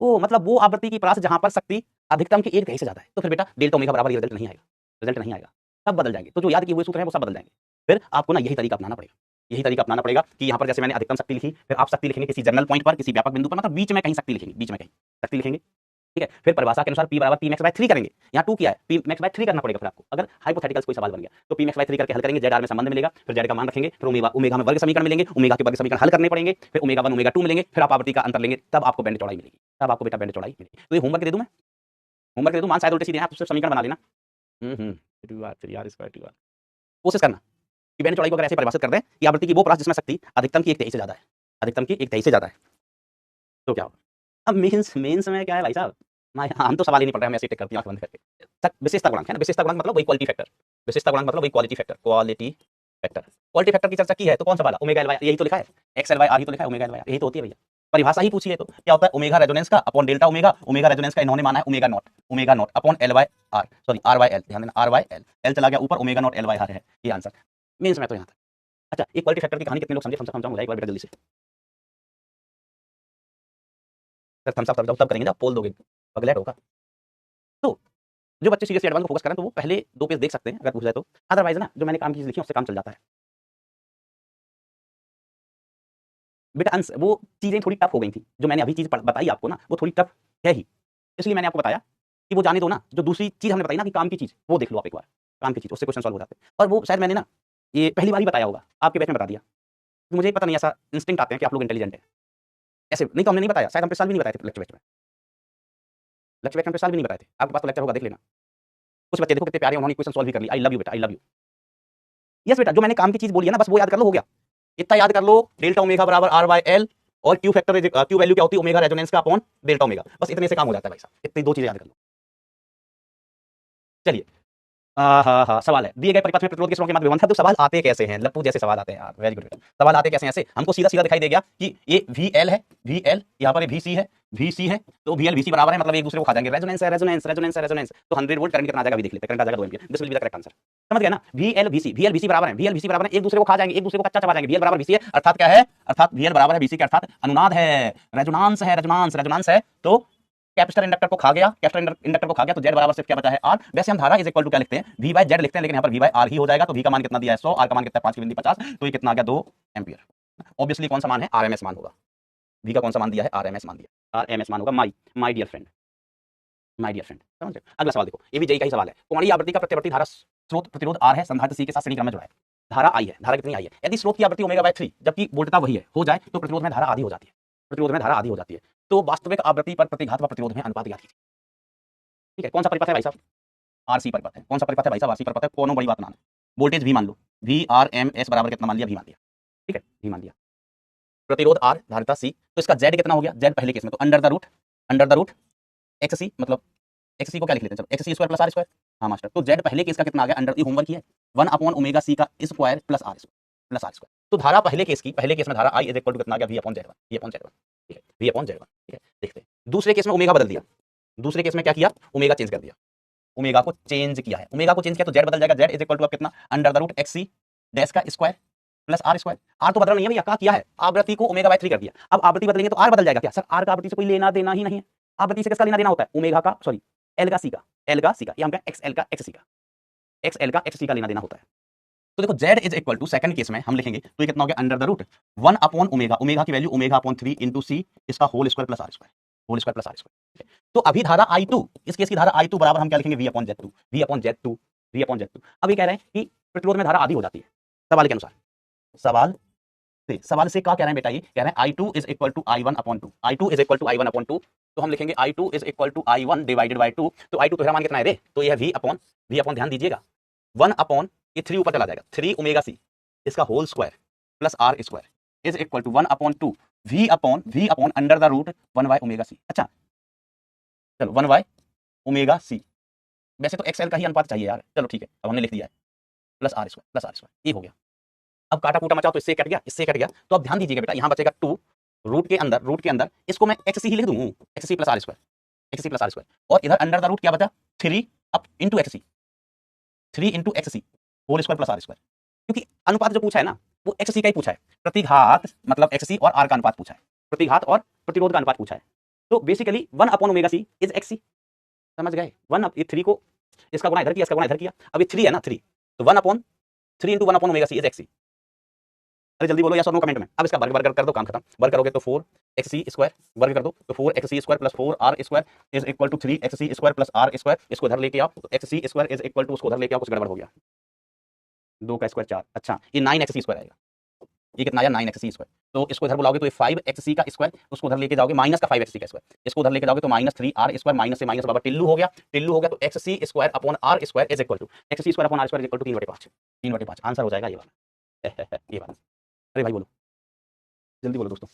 वो मतलब वो आवृत्ति की परास जहां पर शक्ति अधिकतम के 1/3 से ज्यादा है, तो फिर बेटा डेल्टा ओमेगा बराबर ये रिजल्ट नहीं आएगा, रिजल्ट नहीं आएगा, सब बदल जाएंगे। तो जो याद किए हुए सूत्र हैं वो सब बदल जाएंगे। फिर आपको ना यही तरीका अपनाना पड़ेगा, यही तरीका अपनाना पड़ेगा कि यहाँ पर जैसे मैंने अधिकतम शक्ति लिखी, फिर आप शक्ति लिखेंगे किसी जनरल पॉइंट पर, किसी व्यापक बिंदु पर, मतलब बीच में कहीं शक्ति लिखेंगे, बीच में कहीं शक्ति लिखेंगे, ठीक है। फिर परिभाषा के अनुसार P बराबर Pmax/3 करेंगे, यहाँ 2 किया है, Pmax/3 करना पड़ेगा। फिर आपको अगर हाइपोथेटिकल कोई सवाल बन गया तो Pmax/3 करके हल करेंगे, ZR में संबंध मिलेगा, फिर Z का मान रखेंगे, फिर ओमेगा में वर्ग समीकरण मिलेंगे, ओमेगा के वर्ग समीकरण हल करने पड़ेंगे, फिर ओमेगा 1 ओमेगा 2 मिलेंगे, फिर आप आवृत्ति का अंतर लेंगे, तब आपको बैंड चौड़ाई मिलेगी, तब आपको बेटा बैंड चौड़ाई मिलेगी। तो ये होमवर्क दे दूं मैं, होमवर्क दे दूं, मान शायद उल्टे सीधे हैं, आप सिर्फ समीकरण बना लेना। कोशिश करना कि बैंड चौड़ाई को अगर ऐसे परिभाषित कर दें कि आवृत्ति की वो परास जिसमें शक्ति अधिकतम की 1/3 से ज्यादा है, अधिकतम की 1/3 से ज्यादा है, तो क्या होगा। अब मेंस में क्या है भाई साहब, हम तो सवाल ही नहीं पढ़ रहे, हम ऐसे टिक करते हैं आंख बंद करके। विशेषता गुणांक है ना, विशेषता गुणांक मतलब वही क्वालिटी फैक्टर, विशेषता गुणांक मतलब वही quality factor, quality factor, quality factor की चर्चा की है तो कौन सा वाला, ओमेगा एल बाय, यही तो लिखा है, एक्स एल बाय आर ही तो लिखा है, ओमेगा एल बाय यही तो होती है भैया। परिभाषा ही पूछी है तो क्या होता है, ओमेगा रेजोनेंस का upon delta omega, omega resonance का इन्होंने माना है omega naught upon L by R, sorry R by L, ध्यान देना आर बाय एल, एल चला गया ऊपर, omega naught L by R है ये आंसर मेंस में तो यहाँ तक। अच्छा एक क्वालिटी फैक्टर की कहानी कितने लोग समझे, समझाऊंगा एक बार बेटा जल्दी से, सर थम्स अप तब करेंगे जब पोल दोगे, अगला होगा। तो जो बच्चे सीरियसली एडवांस को फोकस करें तो वो पहले 2 पेज देख सकते हैं अगर पूछ जाए तो, अदरवाइज ना जो मैंने काम की चीज लिखी है उससे काम चल जाता है बेटा। अंश वो चीजें थोड़ी टफ हो गई थी, जो मैंने अभी चीज बताई आपको ना वो थोड़ी टफ है ही, इसलिए मैंने आपको बताया कि वो जाने दो ना, जो दूसरी चीज हमने बताई ना कि काम की चीज वो देख लो आप एक बार, काम की चीज उससे क्वेश्चन सॉल्व हो जाते हैं। और वो शायद मैंने ना ये पहली बार ही बताया होगा, आपके बैच में बता दिया, मुझे पता नहीं ऐसा इंस्टिंक्ट आते हैं कि आप लोग इंटेलिजेंट हैं, ऐसे नहीं तो हमने नहीं बताया, शायद हम पिछले साल भी नहीं बताए थे लेक्चर बैच में, लेक्चर बैच में पिछले साल भी नहीं बताए थे, आपके पास तो लेक्चर होगा देख लेना। कुछ बच्चे देखो कितने प्यारे, उन्होंने क्वेश्चन सॉल्व भी कर लिया, आई लव यू बेटा, आई लव यू। यस बेटा, जो मैंने काम की चीज बोली है ना, बस वो याद कर लो, हो गया। इतना याद कर लो, डेल्टा ओमेगा बराबर आर बाय एल, और क्यू फैक्टर, क्यू वैल्यू क्या होती है, ओमेगा रेजोनेंस का अपॉन डेल्टा ओमेगा। बस इतने से काम हो जाता है भाई साहब, इतनी दो चीजें याद कर लो। चलिए, हाँ, सवाल है, दिए गए परिपथ में प्रतिरोध के स्रोत के मध्य विभवांतर। तो सवाल आते कैसे हैं, लप्पू जैसे सवाल आते हैं यार, वेरी गुड बेटा। सवाल आते कैसे हैं, ऐसे हमको सीधा सीधा दिखाई दे गया कि ये VL है, VL यहाँ पर VC है, VC है, तो VL VC बराबर है, मतलब एक दूसरे को खा जाएंगे, रेजोनेंस है, रेजोनेंस रेजोनेंस रेजोनेंस, तो 100 वोल्ट करंट कितना आ जाएगा अभी देख लेते हैं, करंट आ जाएगा 2 ampere. This will be the correct answer. समझ गए ना, VL VC बराबर है, VL VC बराबर है, एक दूसरे को खा जाएंगे, एक दूसरे को कच्चा चबा जाएंगे। VL बराबर VC है, अर्थात क्या है, अर्थात VL बराबर है VC के, अर्थात अनुनाद है, रेजोनांस है, रेजोनांस है। तो कैपेसिटर इंडक्टर को खा गया, कैपेसिटर इंडक्टर को खा गया, तो जेड बराबर सिर्फ क्या बचा है, आर। वैसे हम धारा इज इक्वल टू क्या लिखते हैं, वी बाय जेड लिखते हैं, लेकिन यहाँ पर वी बाय आर ही हो जाएगा। तो वी का मान कितना दिया है 100, आर का मान कितना है 5 की बिंदी 50, तो ये कितना आ गया 2 एम्पियर। ऑब्वियसली कौन सा मान है, आरएमएस मान होगा। वी का कौन सा मान दिया है, आरएमएस मान दिया, आरएमएस मान होगा। My dear friend, my dear friend, समझ गए। अगला सवाल देखो, ये भी जेई का ही सवाल है। कोणीय आवृत्ति का प्रत्यवर्ती धारा स्रोत प्रतिरोध आर है, संधारित्र सी के साथ श्रेणी क्रम में जुड़ा है। धारा आई है, धारा कितनी आई है, यदि स्रोत की आवृत्ति ओमेगा बाय 3 जबकि वोल्टता वही है हो जाए, तो प्रतिरोध में धारा आधी हो जाती है, प्रतिरोध में धारा आधी हो जाती है। तो वास्तविक आवृत्ति पर प्रतिघात व प्रतिरोध में अनुपात ज्ञात कीजिए। ठीक है, कौन सा परिपथ है भाई साहब, आरसी परिपथ है। कौन सा परिपथ है भाई साहब, आरसी परिपथ है। कोनो बड़ी बात ना है, वोल्टेज भी मान लो, वी आर एम एस बराबर कितना मान लिया, भी मान लिया। ठीक है, भी मान लिया। प्रतिरोध आर, धारिता सी, तो इसका जेड कितना हो गया, जेड पहले केस में तो under the root X C, मतलब एक्स सी को क्या लिख लेते हैं, चलो X C square plus R square. हाँ मास्टर, तो जेड पहले केस का कितना आ गया, अंडर, ये होमवर्क ही है, 1 अपॉन ओमेगा सी का स्क्वायर प्लस आर स्क्वायर। तो धारा पहले केस की, पहले केस में धारा आई इज इक्वल टू कितना आ गया, V upon Z one, V upon Z one. ठीक है, वी अपॉन जेड वन। ठीक है, देखते हैं दूसरे केस में ओमेगा बदल दिया, दूसरे केस में क्या किया, ओमेगा चेंज कर दिया, ओमेगा को चेंज किया है, ओमेगा को चेंज किया तो जेड बदल जाएगा, जेड इज इक्वल टू अब कितना, under the root X C dash का square plus R square. R तो बदल नहीं है भैया, क्या किया है, आवृत्ति को ओमेगा बाय 3 कर दिया। अब आवृत्ति बदलेंगे तो आर बदल जाएगा क्या, सर आर का आवृत्ति से कोई लेना देना ही नहीं है। आवृत्ति से किसका लेना देना होता है, ओमेगा का, सॉरी एल का सी का, एल का सी का, ये हम क्या एक्सएल का एक्स सी का, एक्सएल का एक्स सी का लेना देना होता है। तो देखो Z is equal to, second case में हम लिखेंगे तो ये कितना हो गया, under the root 1 upon omega, omega की value omega upon 3 into C, इसका whole square plus R square, whole square plus R square. तो अभी धारा I2, इस केस की धारा I2 बराबर हम क्या लिखेंगे, V upon Z two, V upon Z two, V upon Z two. अब ये कह रहे हैं कि प्रतिरोध में धारा आधी हो जाती है सवाल के अनुसार, सवाल से क्या कह रहे हैं बेटा, ये कह रहे हैं I2 is equal to I1 upon 2, I2 is equal to I1 upon 2, तो हम लिखेंगे I2 is equal to I1 divided by 2। तो I2 तो मान कितना है रे, तो ये है वी अपॉन ध्यान दीजिएगा 1 अपॉन, ये 3 ऊपर चला जाएगा, 3 ओमेगा सी, इसका whole square plus R square is equal to 1 अपॉन 2 V upon under the root 1 by omega C. अच्छा चलो 1 बाय ओमेगा सी, वैसे तो एक्सएल का ही अनुपात चाहिए यार, चलो ठीक है, अब हमने लिख दिया है प्लस आर स्क्वायर, ये हो गया। अब काटा कूटा मचाओ तो इससे कट गया, इससे कट गया, तो अब ध्यान दीजिएगा बेटा, यहाँ बचेगा 2 रूट के अंदर इसको मैं एक्स सी ही लिख दूँ, X C plus R square, X C plus R square, और इधर अंडर द रूट क्या बचा 3 up into X C, 3 into X C whole square plus R square. क्योंकि अनुपात जो पूछा है ना, वो एक्स सी का ही पूछा है, प्रतिघात मतलब एक्स सी और आर का अनुपात पूछा है, प्रतिघात और प्रतिरोध का अनुपात पूछा है। तो basically 1 upon omega C is X C, समझ गए, 1 ये 3 को इसका गुना इधर किया, इसका गुना इधर किया, अब ये 3 है ना, 3 तो 1 upon 3 into 1 upon omega C is X C. अरे जल्दी बोलो या सर नो कमेंट में। अब इसका वर्ग कर दो, काम खत्म। वर्ग करोगे तो 4 एक्स सी स्क्वायर, वर्ग कर दो तो 4 X C square plus 4 R square is equal to 3 X C square plus R square. इसको इधर लेके आओ तो X C square is equal to, उसको उधर लेके आओ, कुछ गड़बड़ हो गया, 2 का स्क्वायर 4, अच्छा ये 9 एक्स सी स्क्वायर आएगा, ये कितना आया 9 एक्स सी स्क्वायर। तो इसको इधर बुलाओगे तो ये 5 एक्स सी का स्क्वायर, उसको उधर लेके जाओगे माइनस का 5 एक्स सी का स्क्वायर, इसको उधर लेके जाओगे तो माइनस 3 आर स्क्वायर, माइनस से माइनस बाबा टिल्लू हो गया, टिल्लू हो गया, तो X C square upon R square is equal to X C square upon R square is equal to 3/5, 3/5 answer हो जाएगा ये वाला। ये वाला, अरे भाई बोलो जल्दी बोलो दोस्तों,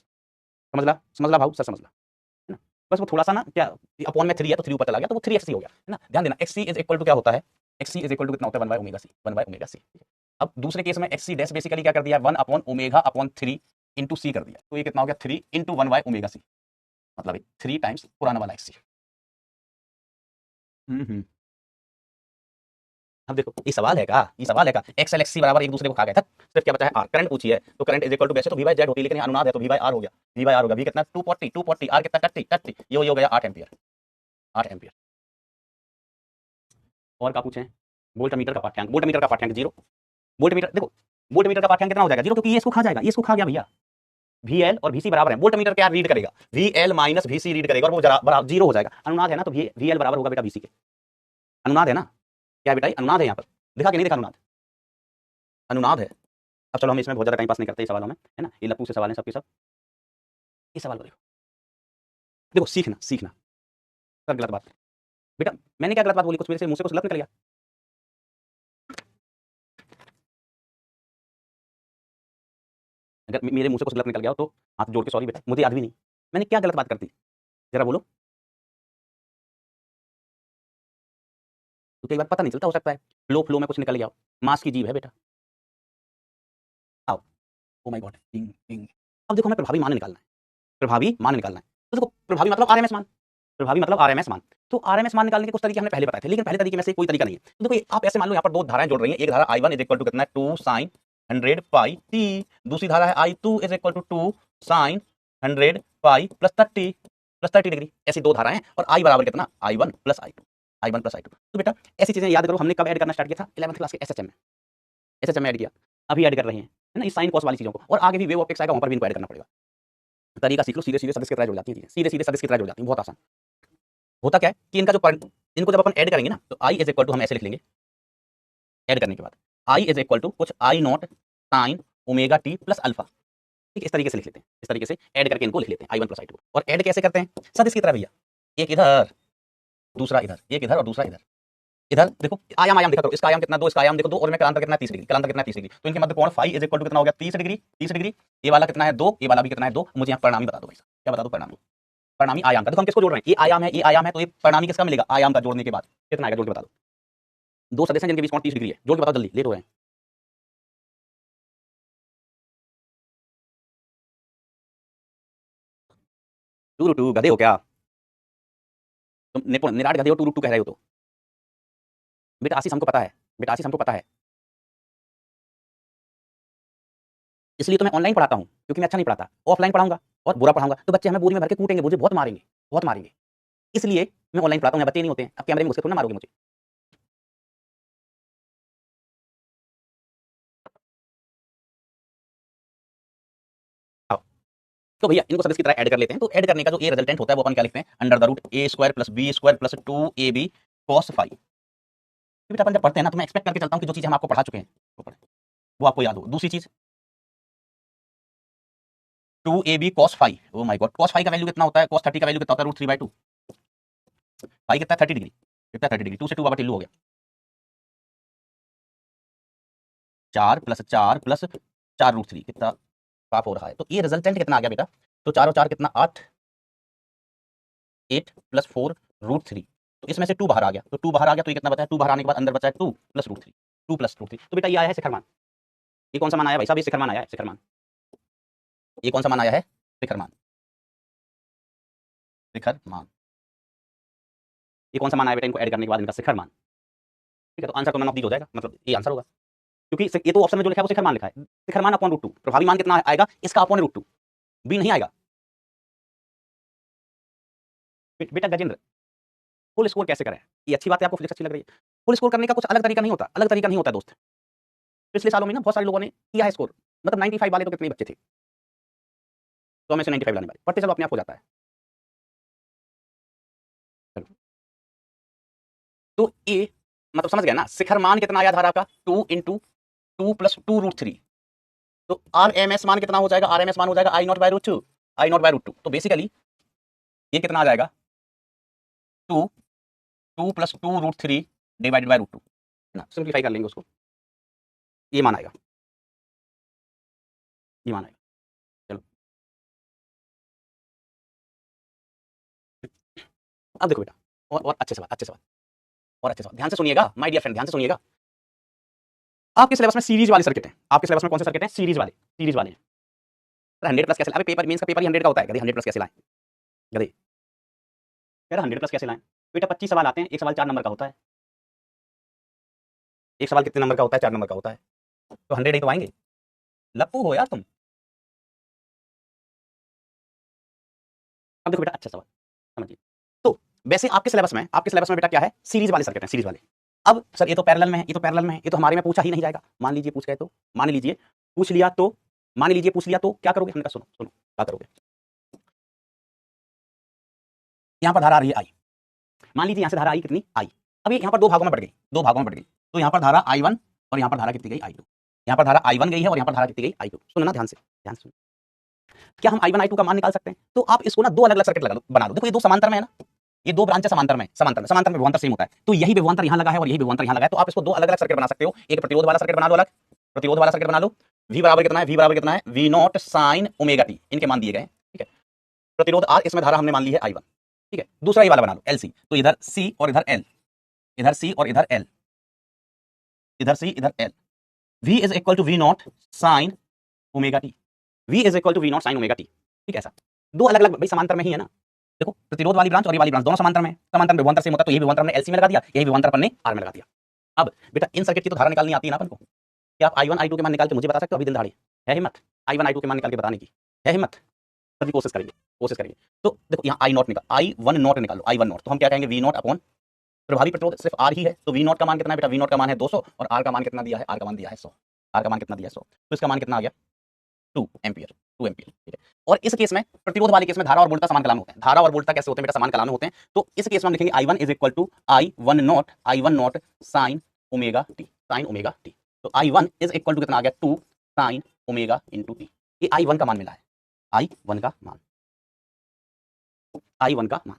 समझ ला भाऊ, सर समझ ला, है ना। बस वो थोड़ा सा ना क्या, अपॉन में 3 है तो 3 ऊपर चला गया, तो वो 3 एक्स सी हो गया, है ना। ध्यान देना, X C is equal to क्या होता है, X C is equal to कितना होता है 1 by omega C, 1 by omega C. अब दूसरे केस में एक्स सी डैश बेसिकली क्या कर दिया, 1 अपॉन ओमेगा अपॉन 3 इंटू सी कर दिया, तो ये कितना हो गया 3 इंटू 1 बाय ओमेगा सी, मतलब 3 टाइम्स पुराना वाला एक्स सी। अब देखो ये सवाल है का, ये सवाल है का, एक्स एल एक्स सी बराबर एक दूसरे को खा गए था, सिर्फ क्या बचा है आर। करंट पूछी है तो करंट इज इक्वल टू, वैसे तो वी बाय जेड होती है लेकिन अनुनाद है तो वी बाय आर हो गया, वी बाय आर होगा, वी कितना 240, आर कितना 30, ये हो गया 8 एम्पियर, 8 एम्पियर। और क्या पूछे, वोल्ट मीटर का पाठ्यांक, वोल्ट मीटर का पाठ्यांक 0, वोल्ट मीटर देखो, वोल्ट मीटर का पाठ्यांक कितना हो जाएगा 0, क्योंकि ये इसको खा जाएगा, ये इसको खा गया भैया, VL और VC बराबर है, वोल्ट मीटर क्या रीड करेगा, VL माइनस VC रीड करेगा और वो बराबर 0 हो जाएगा। अनुनाद है ना, तो VL बराबर होगा बेटा VC के, अनुनाद है ना, क्या बेटा अनुनाद है, यहाँ पर दिखा कि नहीं दिखा अनुनाद, अनुनाद है। अब चलो हम इसमें बहुत ज़्यादा टाइम पास नहीं करते इस सवालों में, है ना, ये लप्पू से सवाल हैं सबके सब। इस सवाल को देखो, देखो सीखना सीखना, सर गलत बात बेटा, मैंने क्या गलत बात बोली, कुछ मेरे से मुंह से कुछ गलत निकल गया। अगर मेरे मुंह से कुछ गलत निकल गया हो तो हाथ जोड़ के सॉरी बेटा, मुझे याद भी नहीं मैंने क्या गलत बात कर दी, जरा बोलो। तो कई बार पता नहीं चलता, हो सकता है फ्लो फ्लो में कुछ निकल गया हो। मांस की जीभ है बेटा। आओ। ओ माय गॉड, टिंग टिंग। अब देखो हमें प्रभावी मान निकालना है, प्रभावी मान निकालना है। तो देखो प्रभावी मतलब आरएमएस मान, प्रभावी मतलब आरएमएस मान। तो आरएमएस मान निकालने के कुछ तरीके हमने पहले बताए थे, लेकिन पहले तरीके में से कोई तरीका नहीं है। तो देखो आप ऐसे मान लो यहाँ पर दो धाराएं जोड़ रही हैं, एक धारा I1 इज इक्वल टू कितना है 2 sin 100 पाई t, दूसरी धारा है I2 is equal to 2 sin 100 pi plus 30 degree. ऐसी दो धाराएं हैं और I बराबर कितना I1 प्लस I2। तो बेटा ऐसी चीजें याद करो, हमने कब ऐड करना स्टार्ट किया था 11th क्लास के एसएचएम में ऐड किया, अभी ऐड कर रहे हैं, है ना, इस साइन कॉस वाली चीजों को, और आगे भी वेव ऑप्टिक्स आएगा, वहां पर भी इनको ऐड करना पड़ेगा। तरीका सीख लो, सीधे सीधे सदिश की तरह जुड़ जाती है चीजें, सीधे सीधे सदिश की तरह जुड़ जाती है, बहुत आसान। होता क्या है कि इनका जो इनको जब अपन ऐड करेंगे ना, तो आई इज इक्वल टू हम ऐसे लिख लेंगे, ऐड करने के बाद आई इज इक्वल टू कुछ I naught sine omega T plus alpha. ठीक, इस तरीके से लिख लेते हैं, इस तरीके से ऐड करके इनको लिख लेते हैं I1 प्लस I2। और ऐड कैसे करते हैं, सदिश की तरह भैया, एक इधर दूसरा इधर, एक इधर और दूसरा इधर। इधर देखो आयाम आयाम देखा करो, इसका आयाम कितना 2, इसका आयाम देखो 2, और मैं कलांतर कितना 30 डिग्री, कलांतर कितना 30 डिग्री। तो इनके मध्य कोण फाई इज इक्वल टू कितना हो गया 30 डिग्री, 30 डिग्री। ये वाला कितना है 2, ये वाला भी कितना है 2। मुझे यहाँ परिणामी बता दो भाई साहब, क्या बता दो परिणामी, परिणामी आयाम का। देखो हम किसको जोड़ रहे हैं, ये आयाम है, ये आयाम है, तो ये परिणामी किसका मिलेगा आयाम का, जोड़ने के बाद कितना आएगा जोड़ के बता दो। दो सदस्य हैं जिनके बीच कोण 30 डिग्री है, जोड़ के बताओ जल्दी, लेट हो रहे हैं। टू रूट टू गधे हो क्या तुम, निपुण निराट गधे हो, टू रूट टू कह रहे हो तो। बेटा आशीष हमको पता है, बेटा आशीष हमको पता है, इसलिए तो मैं ऑनलाइन पढ़ाता हूँ, क्योंकि मैं अच्छा नहीं पढ़ाता। ऑफलाइन पढ़ाऊंगा और बुरा पढ़ाऊंगा तो बच्चे हमें बोरी में भर के कूटेंगे, मुझे बहुत मारेंगे, बहुत मारेंगे। इसलिए मैं ऑनलाइन पढ़ाता हूँ, यहाँ बच्चे नहीं होते हैं। अब कैमरे में घुस के थोड़ा ना मारोगे मुझे। आओ। तो भैया इनको सदस्य की तरह ऐड कर लेते हैं। तो ऐड करने का जो ए रिजल्टेंट होता है वो अपन क्या लिखते हैं, under the root A square plus B square plus 2ab cos phi. बेटा अपन जब पढ़ते हैं ना, तो मैं एक्सपेक्ट करके चलता हूँ कि जो चीज़ हम आपको पढ़ा चुके हैं वो पढ़े, वो आपको याद हो। दूसरी चीज 2ab cos phi, oh my god, cos phi का वैल्यू कितना होता है, cos 30 का वैल्यू कितना होता है √3/2। फाई कितना है 30 डिग्री, कितना 30 डिग्री, 2 से 2 बाबा टिल्लू हो गया, 4 प्लस 4 प्लस 4 √3 कितना पाप हो रहा है। तो ये रिजल्टेंट कितना आ गया बेटा, तो 4 और 4 कितना 8, 8 प्लस 4 √3। तो इसमें से 2 बाहर आ गया, तो 2 बाहर आ गया, तो ये कितना बचा है, 2 बाहर आने के बाद अंदर बचा है 2 प्लस √3, 2 प्लस √3। तो बेटा ये आया है शिखर मान। ये कौन सा मान आया भाई साहब, ये शिखर मान आया है, शिखर मान। ये कौन सा मान आया है, शिखर मान, शिखर मान। ये कौन सा मान आया बेटा, इनको ऐड करने के बाद इनका शिखर मान। ठीक है, तो आंसर तो नन ऑफ दीज हो जाएगा, मतलब ये आंसर होगा, क्योंकि ये तो ऑप्शन में जो लिखा है वो शिखर मान लिखा है। शिखर मान अपॉन √2, प्रभावी मान कितना आएगा इसका अपॉन √2, बी नहीं आएगा। बेटा गजेंद्र फुल स्कोर कैसे करें, ये अच्छी बात है, आपको फिजिक्स अच्छी लग रही है। फुल स्कोर करने का कुछ अलग तरीका नहीं होता, अलग तरीका नहीं होता दोस्त। पिछले सालों में ना बहुत सारे लोगों ने किया है स्कोर, मतलब 95 वाले तो कितने बच्चे थे, तो हमें से 95 लाने वाले, पढ़ते चलो अपने आप हो जाता है। चलो। तो ए मतलब समझ गया ना, शिखर मान कितना आया धारा का 2 × 2 + 2 √3। तो आरएमएस मान कितना हो जाएगा, आरएमएस मान हो जाएगा I0/√2, I0/√2। तो बेसिकली ये कितना आ जाएगा 2 2 + 2 √3 डिवाइडेड बाय √2, है ना, सिंप्लीफाई कर लेंगे उसको, ये मान आएगा, ये मान आएगा। चलो अब देखो बेटा, और अच्छे सवाल, अच्छे सवाल, और अच्छे सवाल, ध्यान से सुनिएगा माय डियर फ्रेंड, ध्यान से सुनिएगा। आपके सिलेबस में सीरीज वाले सर्किट हैं, आपके सिलेबस में कौन से सर्किट हैं, सीरीज वाले, सीरीज वाले। 100 प्लस कैसे, अबे पेपर मेंस का पेपर ही 100 का होता है, गधे 100 प्लस कैसे लाएं, गधे यार 100 प्लस कैसे लाएं। बेटा 25 सवाल आते हैं, एक सवाल 4 नंबर का होता है, एक सवाल कितने नंबर का होता है, 4 नंबर का होता है, तो 100 ही तो आएंगे। लप्पू हो यार तुम। अब देखो बेटा अच्छा सवाल समझिए। तो वैसे आपके सिलेबस में बेटा क्या है, सीरीज वाले सर्किट हैं, सीरीज वाले। अब सर ये तो पैरेलल में है, ये तो पैरेलल में है, ये तो हमारे में पूछा ही नहीं जाएगा। मान लीजिए पूछ गए तो, मान लीजिए पूछ लिया तो, मान लीजिए पूछ लिया तो क्या करोगे, हमने कहा सुनो सुनो क्या करोगे। यहाँ पर धारा आ रही है आई, मान लीजिए यहाँ से धारा आई कितनी आई। अब ये यहाँ पर दो भागों में बढ़ गई, दो भागों में बढ़ गई। तो यहाँ पर धारा I1 और यहाँ पर धारा कितनी गई I2। यहाँ पर धारा I1 गई है और यहाँ पर धारा कितनी गई I2। सुनो ना ध्यान से, ध्यान से। क्या हम I1 I2 का मान निकाल सकते हैं, तो आप इसको ना दो अलग अलग सर्किट लगा दो, बना दो। देखो ये दो समांतर में है ना, ये दो ब्रांच समांतर में, समांतर में विभवांतर सेम होता है, तो यही विभवांतर यहाँ लगा है और यही विभवांतर यहाँ लगा है, तो आप इसको दो अलग अलग सर्किट बना सकते हो। एक प्रतिरोध वाला सर्किट बना लो अलग, प्रतिरोध वाला सर्किट बना लो, V बराबर कितना है, V बराबर कितना है, V not sine omega T, इनके मान दिए गए, ठीक है। प्रतिरोध R, इसमें धारा हमने मान ली है I1, ठीक है। दूसरा ये वाला बना लो LC, तो इधर C और इधर L, इधर C और इधर L, इधर C इधर L, V is equal to V not sine omega T, V is equal to V not sine omega T, ठीक है। ऐसा दो अलग अलग भाई समांतर में ही है ना, देखो प्रतिरोध वाली ब्रांच और ये वाली ब्रांच दोनों समांतर में, समांतर में विभवांतर सेम होता है, तो ये विभवांतर हमने LC में लगा दिया, यही विभवांतर अपन ने R में लगा दिया। अब बेटा इन सर्किट की तो धारा निकालनी आती है ना अपन को, क्या आप I1 I2 के मान निकाल के मुझे बता सकते हो अभी दिन दहाड़े? है हिम्मत I1 I2 के मान निकाल के बताने की? है हिम्मत? सभी कोशिश करेंगे, कोशिश करेंगे। तो देखो यहाँ I नॉट निकाल, I1 नॉट निकालो, I1 नॉट, तो हम क्या कहेंगे V नॉट अपॉन प्रभावी प्रतिरोध सिर्फ R ही है, तो V नॉट का मान कितना है बेटा, V नॉट का मान है 200 और R का मान कितना दिया है, R का मान दिया है 100, R का मान कितना दिया है 100, तो इसका मान कितना आ गया 2 एम्पियर, 2 एम्पियर, ठीक है। और इस केस में प्रतिरोध वाले केस में धारा और वोल्टता समान कलाम होते हैं, धारा और वोल्टता कैसे होते हैं बेटा, समान कलाम होते हैं। तो इस केस में हम लिखेंगे I1 is equal to I1 not sine omega T, sine omega T, तो I1 इज इक्वल टू कितना आ गया 2 साइन ओमेगा इंटू टी, ये I1 का मान मिला है, I1 का मान, I1 का मान।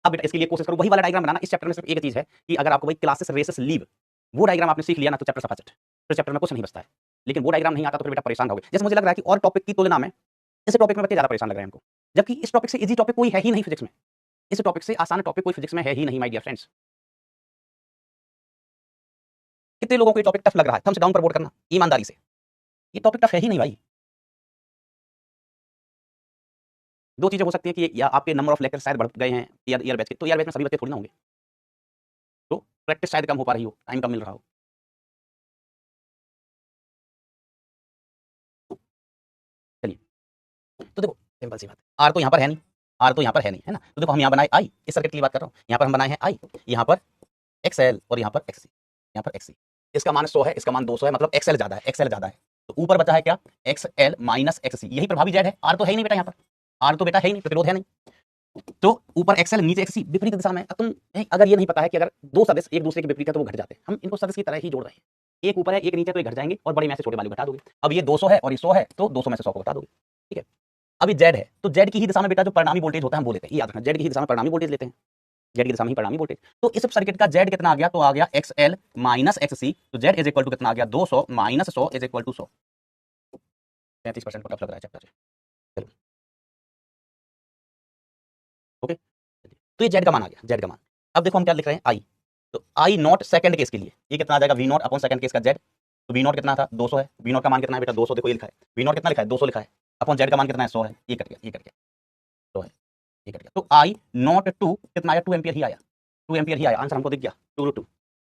अब बेटा इसके लिए कोशिश करो वही वाला डायग्राम बनाना, इस चैप्टर में सिर्फ एक चीज है कि अगर आपको वही क्लासेस रेसेस लीव वो डायग्राम आपने सीख लिया ना तो चैप्टर सफाचट, फिर चैप्टर में कुछ नहीं बचता है। लेकिन वो डायग्राम नहीं आता तो फिर बेटा परेशान रहोगे। जैसे मुझे लग रहा है कि और टॉपिक की तुलना में इस टॉपिक में बच्चे ज्यादा परेशान लग रहे हैं हमको, जबकि इस टॉपिक से इजी टॉपिक कोई है ही नहीं फिजिक्स में, इस टॉपिक से आसान टॉपिक कोई फिजिक्स में है ही नहीं माय डियर फ्रेंड्स। कितने लोगों को ये टॉपिक टफ लग रहा है, थम्स डाउन पर वोट करना ईमानदारी से, ये टॉपिक टफ है ही नहीं भाई। दो चीजें हो सकती हैं कि या आपके नंबर ऑफ लेक्चर शायद बढ़ गए हैं ईयर बैच के, तो ईयर बैच में सभी बच्चे थोड़ी ना होंगे, तो प्रैक्टिस शायद कम हो पा रही हो, टाइम कम मिल रहा हो। चलिए तो देखो सिंपल सी बात है, आर तो यहाँ पर है नहीं, आर तो यहाँ पर है नहीं, है ना। तो देखो हम यहाँ बनाए आई, इस सर्किट की बात कर रहा हूँ, यहाँ पर हम बनाए हैं आई, यहाँ पर XL और यहाँ पर XC, यहाँ पर XC, इसका मान 100 है, इसका मान 200 है, मतलब XL ज्यादा है, XL ज्यादा है, तो ऊपर बचा है क्या XL माइनस XC, यही प्रभावी जेड है, आर तो है ही नहीं बेटा यहाँ पर, आर तो बेटा है ही नहीं, प्रतिरोध है नहीं, तो ऊपर XL नीचे XC विपरीत दिशा में। अब तुम अगर ये नहीं पता है कि अगर दो सदस्य एक दूसरे के विपरीत है तो वो घट जाते हैं, हम इनको सदस्य की तरह ही जोड़ रहे हैं, एक ऊपर है एक नीचे, तो ये घट जाएंगे और बड़े में से छोटे वाले घटा दोगे। अब ये 200 है और ये 100 है, तो 200 में से 100 को घटा दोगे, ठीक है। अभी जेड है तो जेड की ही दिशा में बेटा जो परिणामी वोल्टेज होता है हम वो लेते हैं, याद रखना जेड की ही दिशा में परिणामी वोल्टेज लेते हैं, जेड की दिशा में ही परिणामी वोल्टेज। तो इस सर्किट का जेड कितना आ गया, तो आ गया XL माइनस XC, तो जेड इज इक्वल टू कितना आ गया 200 माइनस 100 इज इक्वल टू 100। 33% को टफ लग रहा है चैप्टर से, चलो ओके। तो ये जेड का मान आ गया, जेड का मान। अब देखो हम क्या लिख रहे हैं आई, तो आई नॉट सेकंड केस के लिए ये कितना आ जाएगा V not upon second case का जेड, तो V नॉट कितना था 200 है, V नॉट का मान कितना है बेटा 200, देखो ये लिखा है V नॉट कितना लिखा है 200 लिखा है, अपॉन जेड का मान कितना है 100 है, ये कट गया, ये कट गया, 100 है, ये कट गया, तो आई नॉट 2 कितना आया 2 एम्पियर ही आया, 2 एम्पियर ही आया, आंसर हमको दिख गया 2√2,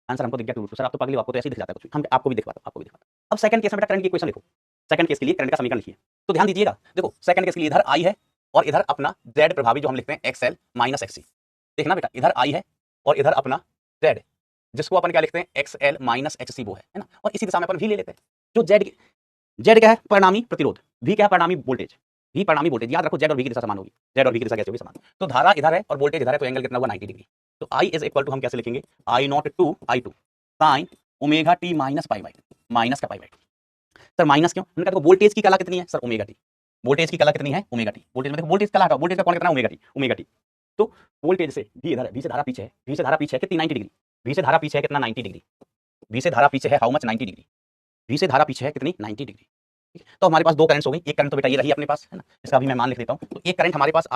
आंसर हमको दिख गया 2√2। सर आप तो पागल हो, आपको तो ऐसे ही दिख जाता है कुछ, हम आपको भी दिखवाता, आपको भी दिखवाता। अब सेकंड केस में बेटा करंट की इक्वेशन लिखो, सेकंड केस के लिए करंट का समीकरण लिखिए, तो ध्यान दीजिएगा, देखो सेकंड केस के लिए इधर आई है और इधर अपना जेड प्रभावी जो हम लिखते हैं XL माइनस XC, देखना बेटा इधर आई है और इधर अपना जेड, जिसको अपन क्या लिखते हैं XL माइनस XC वो है ना, और इसी दिशा में अपन V ले लेते हैं, जो जेड क्या है परिणामी प्रतिरोध, V क्या है परिणामी वोल्टेज, V परिणामी वोल्टेज, याद रखो जेड और V की दिशा समान होगी, जेड और V की दिशा कैसे होगी समान, तो धारा इधर है और वोल्टेज इधर है, तो एंगल कितना हुआ 90 डिग्री, तो I इज इक्वल टू हम कैसे लिखेंगे I not 2 I2 sign omega T minus pi by 2, minus का पाई बाई 2। सर माइनस क्यों, हमने कहा देखो वोल्टेज की कला कितनी है सर ओमेगा टी, वोल्टेज की कला कितनी है ओमेगा टी, वोल्टेज में देखो वोल्टेज कला हटाओ, वोल्टेज का कोण कितना ओमेगा टी, ओमेगा टी, तो वोल्टेज से V इधर है, V से धारा पीछे है, V से धारा पीछे है कितनी 90 डिग्री, V से धारा पीछे है कितना 90 डिग्री, V से धारा पीछे है हाउ मच 90 डिग्री, V से धारा पीछे है कितनी 90 डिग्री, ठीक है। तो हमारे पास दो करंट्स हो गई, एक करंट तो बेटा ये रही अपने पास है ना, इसका भी मैं मान लिख लेता हूं, तो एक करंट हमारे पास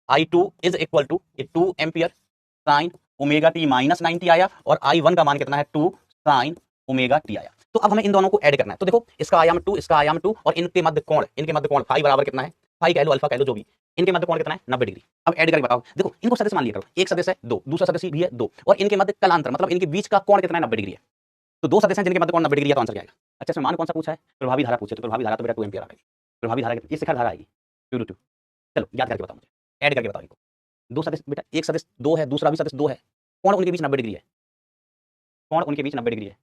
I2 is equal to 2 ampere sine omega T minus 90 आया, और I1 का मान कितना है 2 साइन ओमेगा टी आया। तो अब हमें इन दोनों को ऐड करना है, तो देखो इसका आयाम 2 इसका आयाम 2 और इनके मध्य कोण फाई बराबर कितना है, फाई कह लो अल्फा कह लो जो भी, इनके मध्य कोण कितना है 90 डिग्री। अब ऐड करके बताओ, देखो इनको सदस्य मान लिया करो, एक सदस्य है 2, दूसरा सदस्य भी है 2, और इनके मध्य कलांतर मतलब इनके बीच का कोण कितना है 90 डिग्री है, तो दो सदस्य हैं जिनके मध्य कोण 90 डिग्री है, तो आंसर क्या आएगा। अच्छा इसमें मान कौन सा पूछा है, प्रभावी धारा पूछे, तो प्रभावी धारा तो बेटा 2 एम्पियर आ गई, प्रभावी धारा ये शिखर धारा आएगी 2√2। चलो याद करके बताओ मुझे, ऐड करके बताओ इनको, दो सदस्य बेटा एक सदस्य 2 है, दूसरा भी सदस्य 2 है, कोण उनके बीच 90 डिग्री है, कोण उनके बीच 90 डिग्री है।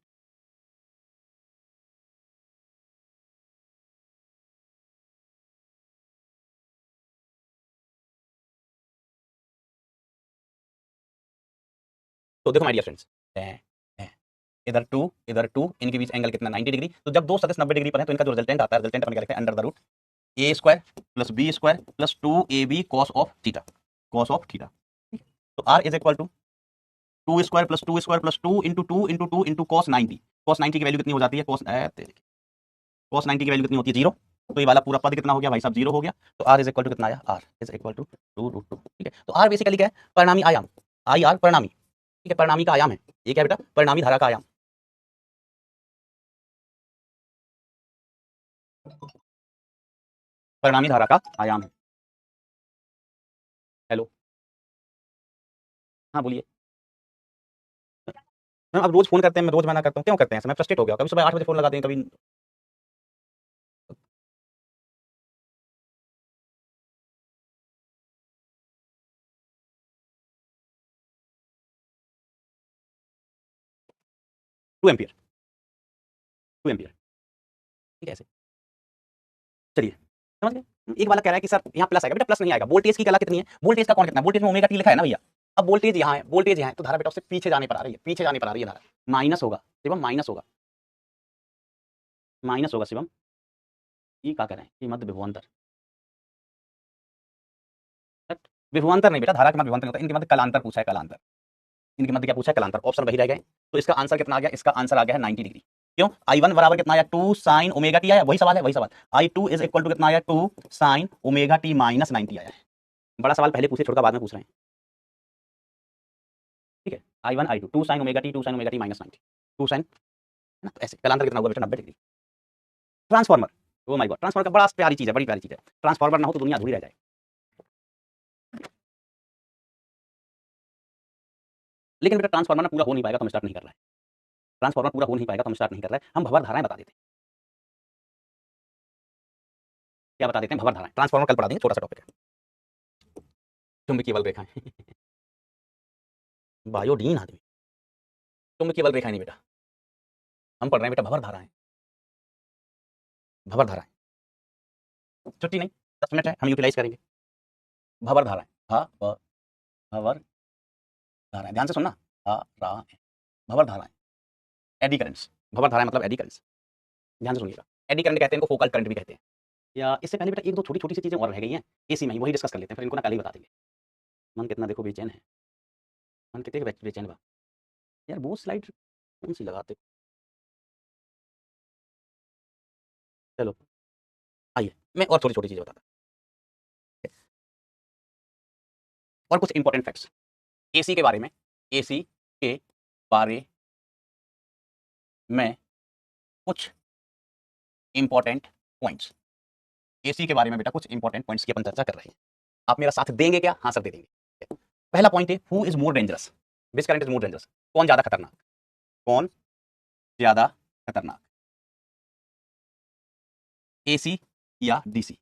तो देखो माय डियर फ्रेंड्स, इधर 2 इनके बीच एंगल कितना 90 डिग्री, तो जब दो सदस्य 90 डिग्री पर है तो इनका जो रिजल्टेंट आता है, रिजल्टेंट अपन क्या लिखते हैं under the root a square plus b square plus 2ab cos of theta, cos of theta, ठीक है। तो r is equal to 2 square plus 2 square plus 2 into 2 into 2 into cos 90, cos 90 की value कितनी हो जाती है, cos cos 90 की value कितनी होती है 0, तो ये वाला पूरा पद कितना हो गया भाई साहब 0 हो गया। तो r इज इक्वल टू कितना आया, r इज इक्वल टू 2√2। ठीक है, तो r बेसिकली क्या है, परिणामी आयाम, आई आर परिणामी। ठीक है, परिणामी का आयाम है ये, क्या बेटा, परिणामी धारा का आयाम। परिणामी धारा का आयाम है। हेलो, हाँ बोलिए मैम। अब रोज फोन करते हैं, मैं रोज मना करता हूँ, क्यों करते हैं ऐसा? मैं फ्रस्ट्रेट हो गया, कभी सुबह 8 बजे फोन लगाते हैं, कभी 2 एम्पियर, 2 एम्पियर। ठीक है, ऐसे चलिए समझ गए। एक वाला कह रहा है कि सर यहाँ प्लस आएगा, बेटा प्लस नहीं आएगा। वोल्टेज की कला कितनी है, वोल्टेज का कौन कितना है, वोल्टेज में ओमेगा टी लिखा है ना भैया। अब वोल्टेज यहाँ है, वोल्टेज यहाँ है, तो धारा बेटा उससे पीछे जाने पर आ रही है, पीछे जाने पर आ रही है धारा, माइनस होगा शिवम, माइनस होगा, माइनस होगा शिवम। ये क्या करें, ये मध्य विभवांतर, विभवांतर नहीं बेटा, धारा के मध्य विभवांतर होता है, इनके मध्य कलांतर पूछा है, कलांतर। इनके मध्य क्या पूछा है, कलांतर। ऑप्शन वही रह गए, तो इसका आंसर कितना आ गया, इसका आंसर आ गया है 90 डिग्री। क्यों, I1 बराबर कितना आया, 2 साइन ओमेगा टी आया, वही सवाल है, वही सवाल। I2 इज इक्वल टू कितना आया, 2 साइन ओमेगा टी माइनस 90 आया है। बड़ा सवाल पहले पूछे, छोटा बाद में पूछ रहे हैं। ठीक है, I1 I2 2 sine omega T, 2 sine omega T minus 90, 2 sine, है ना, तो ऐसे कलांतर कितना हुआ बेटा, 90 degree. Transformer, oh my god, transformer का बड़ा प्यारी चीज है, बड़ी प्यारी चीज है। ट्रांसफार्मर ना हो तो दुनिया अधूरी रह जाए। लेकिन बेटा ट्रांसफार्मर ना पूरा हो नहीं पाएगा तो हम स्टार्ट नहीं कर रहे हैं। ट्रांसफार्मर पूरा हो नहीं पाएगा तो हम स्टार्ट नहीं कर रहे हैं। हम भंवर धाराएं बता देते हैं। क्या बता देते हैं, भंवर धाराएं। ट्रांसफार्मर कल पढ़ा देंगे, छोटा सा टॉपिक है। चुंबकीय बल रेखाएं बायोडीन आदमी, चुंबकीय बल रेखाएं नहीं बेटा, हम पढ़ रहे हैं बेटा भंवर धाराएं, भंवर धाराएं। छुट्टी नहीं, 10 मिनट है, हम यूटिलाइज करेंगे। भंवर धाराएं, हाँ भंवर धाराएं, ध्यान से सुनना, हाँ रहा है, भंवर धाराएं, एडी करंट्स। भंवर धाराएं मतलब एडी करंट्स, ध्यान से सुनिएगा। एडी करंट कहते हैं इनको, फोकल करंट भी कहते हैं। या इससे पहले बेटा एक दो छोटी छोटी सी चीजें और रह गई हैं एसी में ही, वही डिस्कस कर लेते हैं, फिर इनको ना कल ही बता देंगे। मन कितना देखो बेचैन है, मन कितने बेचैन बा यार, वो स्लाइड कौन सी लगाते। चलो आइए, मैं और छोटी छोटी चीजें बताता हूं। और कुछ इंपॉर्टेंट फैक्ट्स एसी के बारे में, एसी के बारे में कुछ इंपॉर्टेंट पॉइंट्स, एसी के बारे में बेटा कुछ इंपॉर्टेंट पॉइंट्स की अपन चर्चा कर रहे हैं। आप मेरा साथ देंगे क्या, हाँ सर दे देंगे। पहला पॉइंट है, who is more dangerous, which current is more dangerous, कौन ज्यादा खतरनाक, कौन ज्यादा खतरनाक, एसी या डीसी।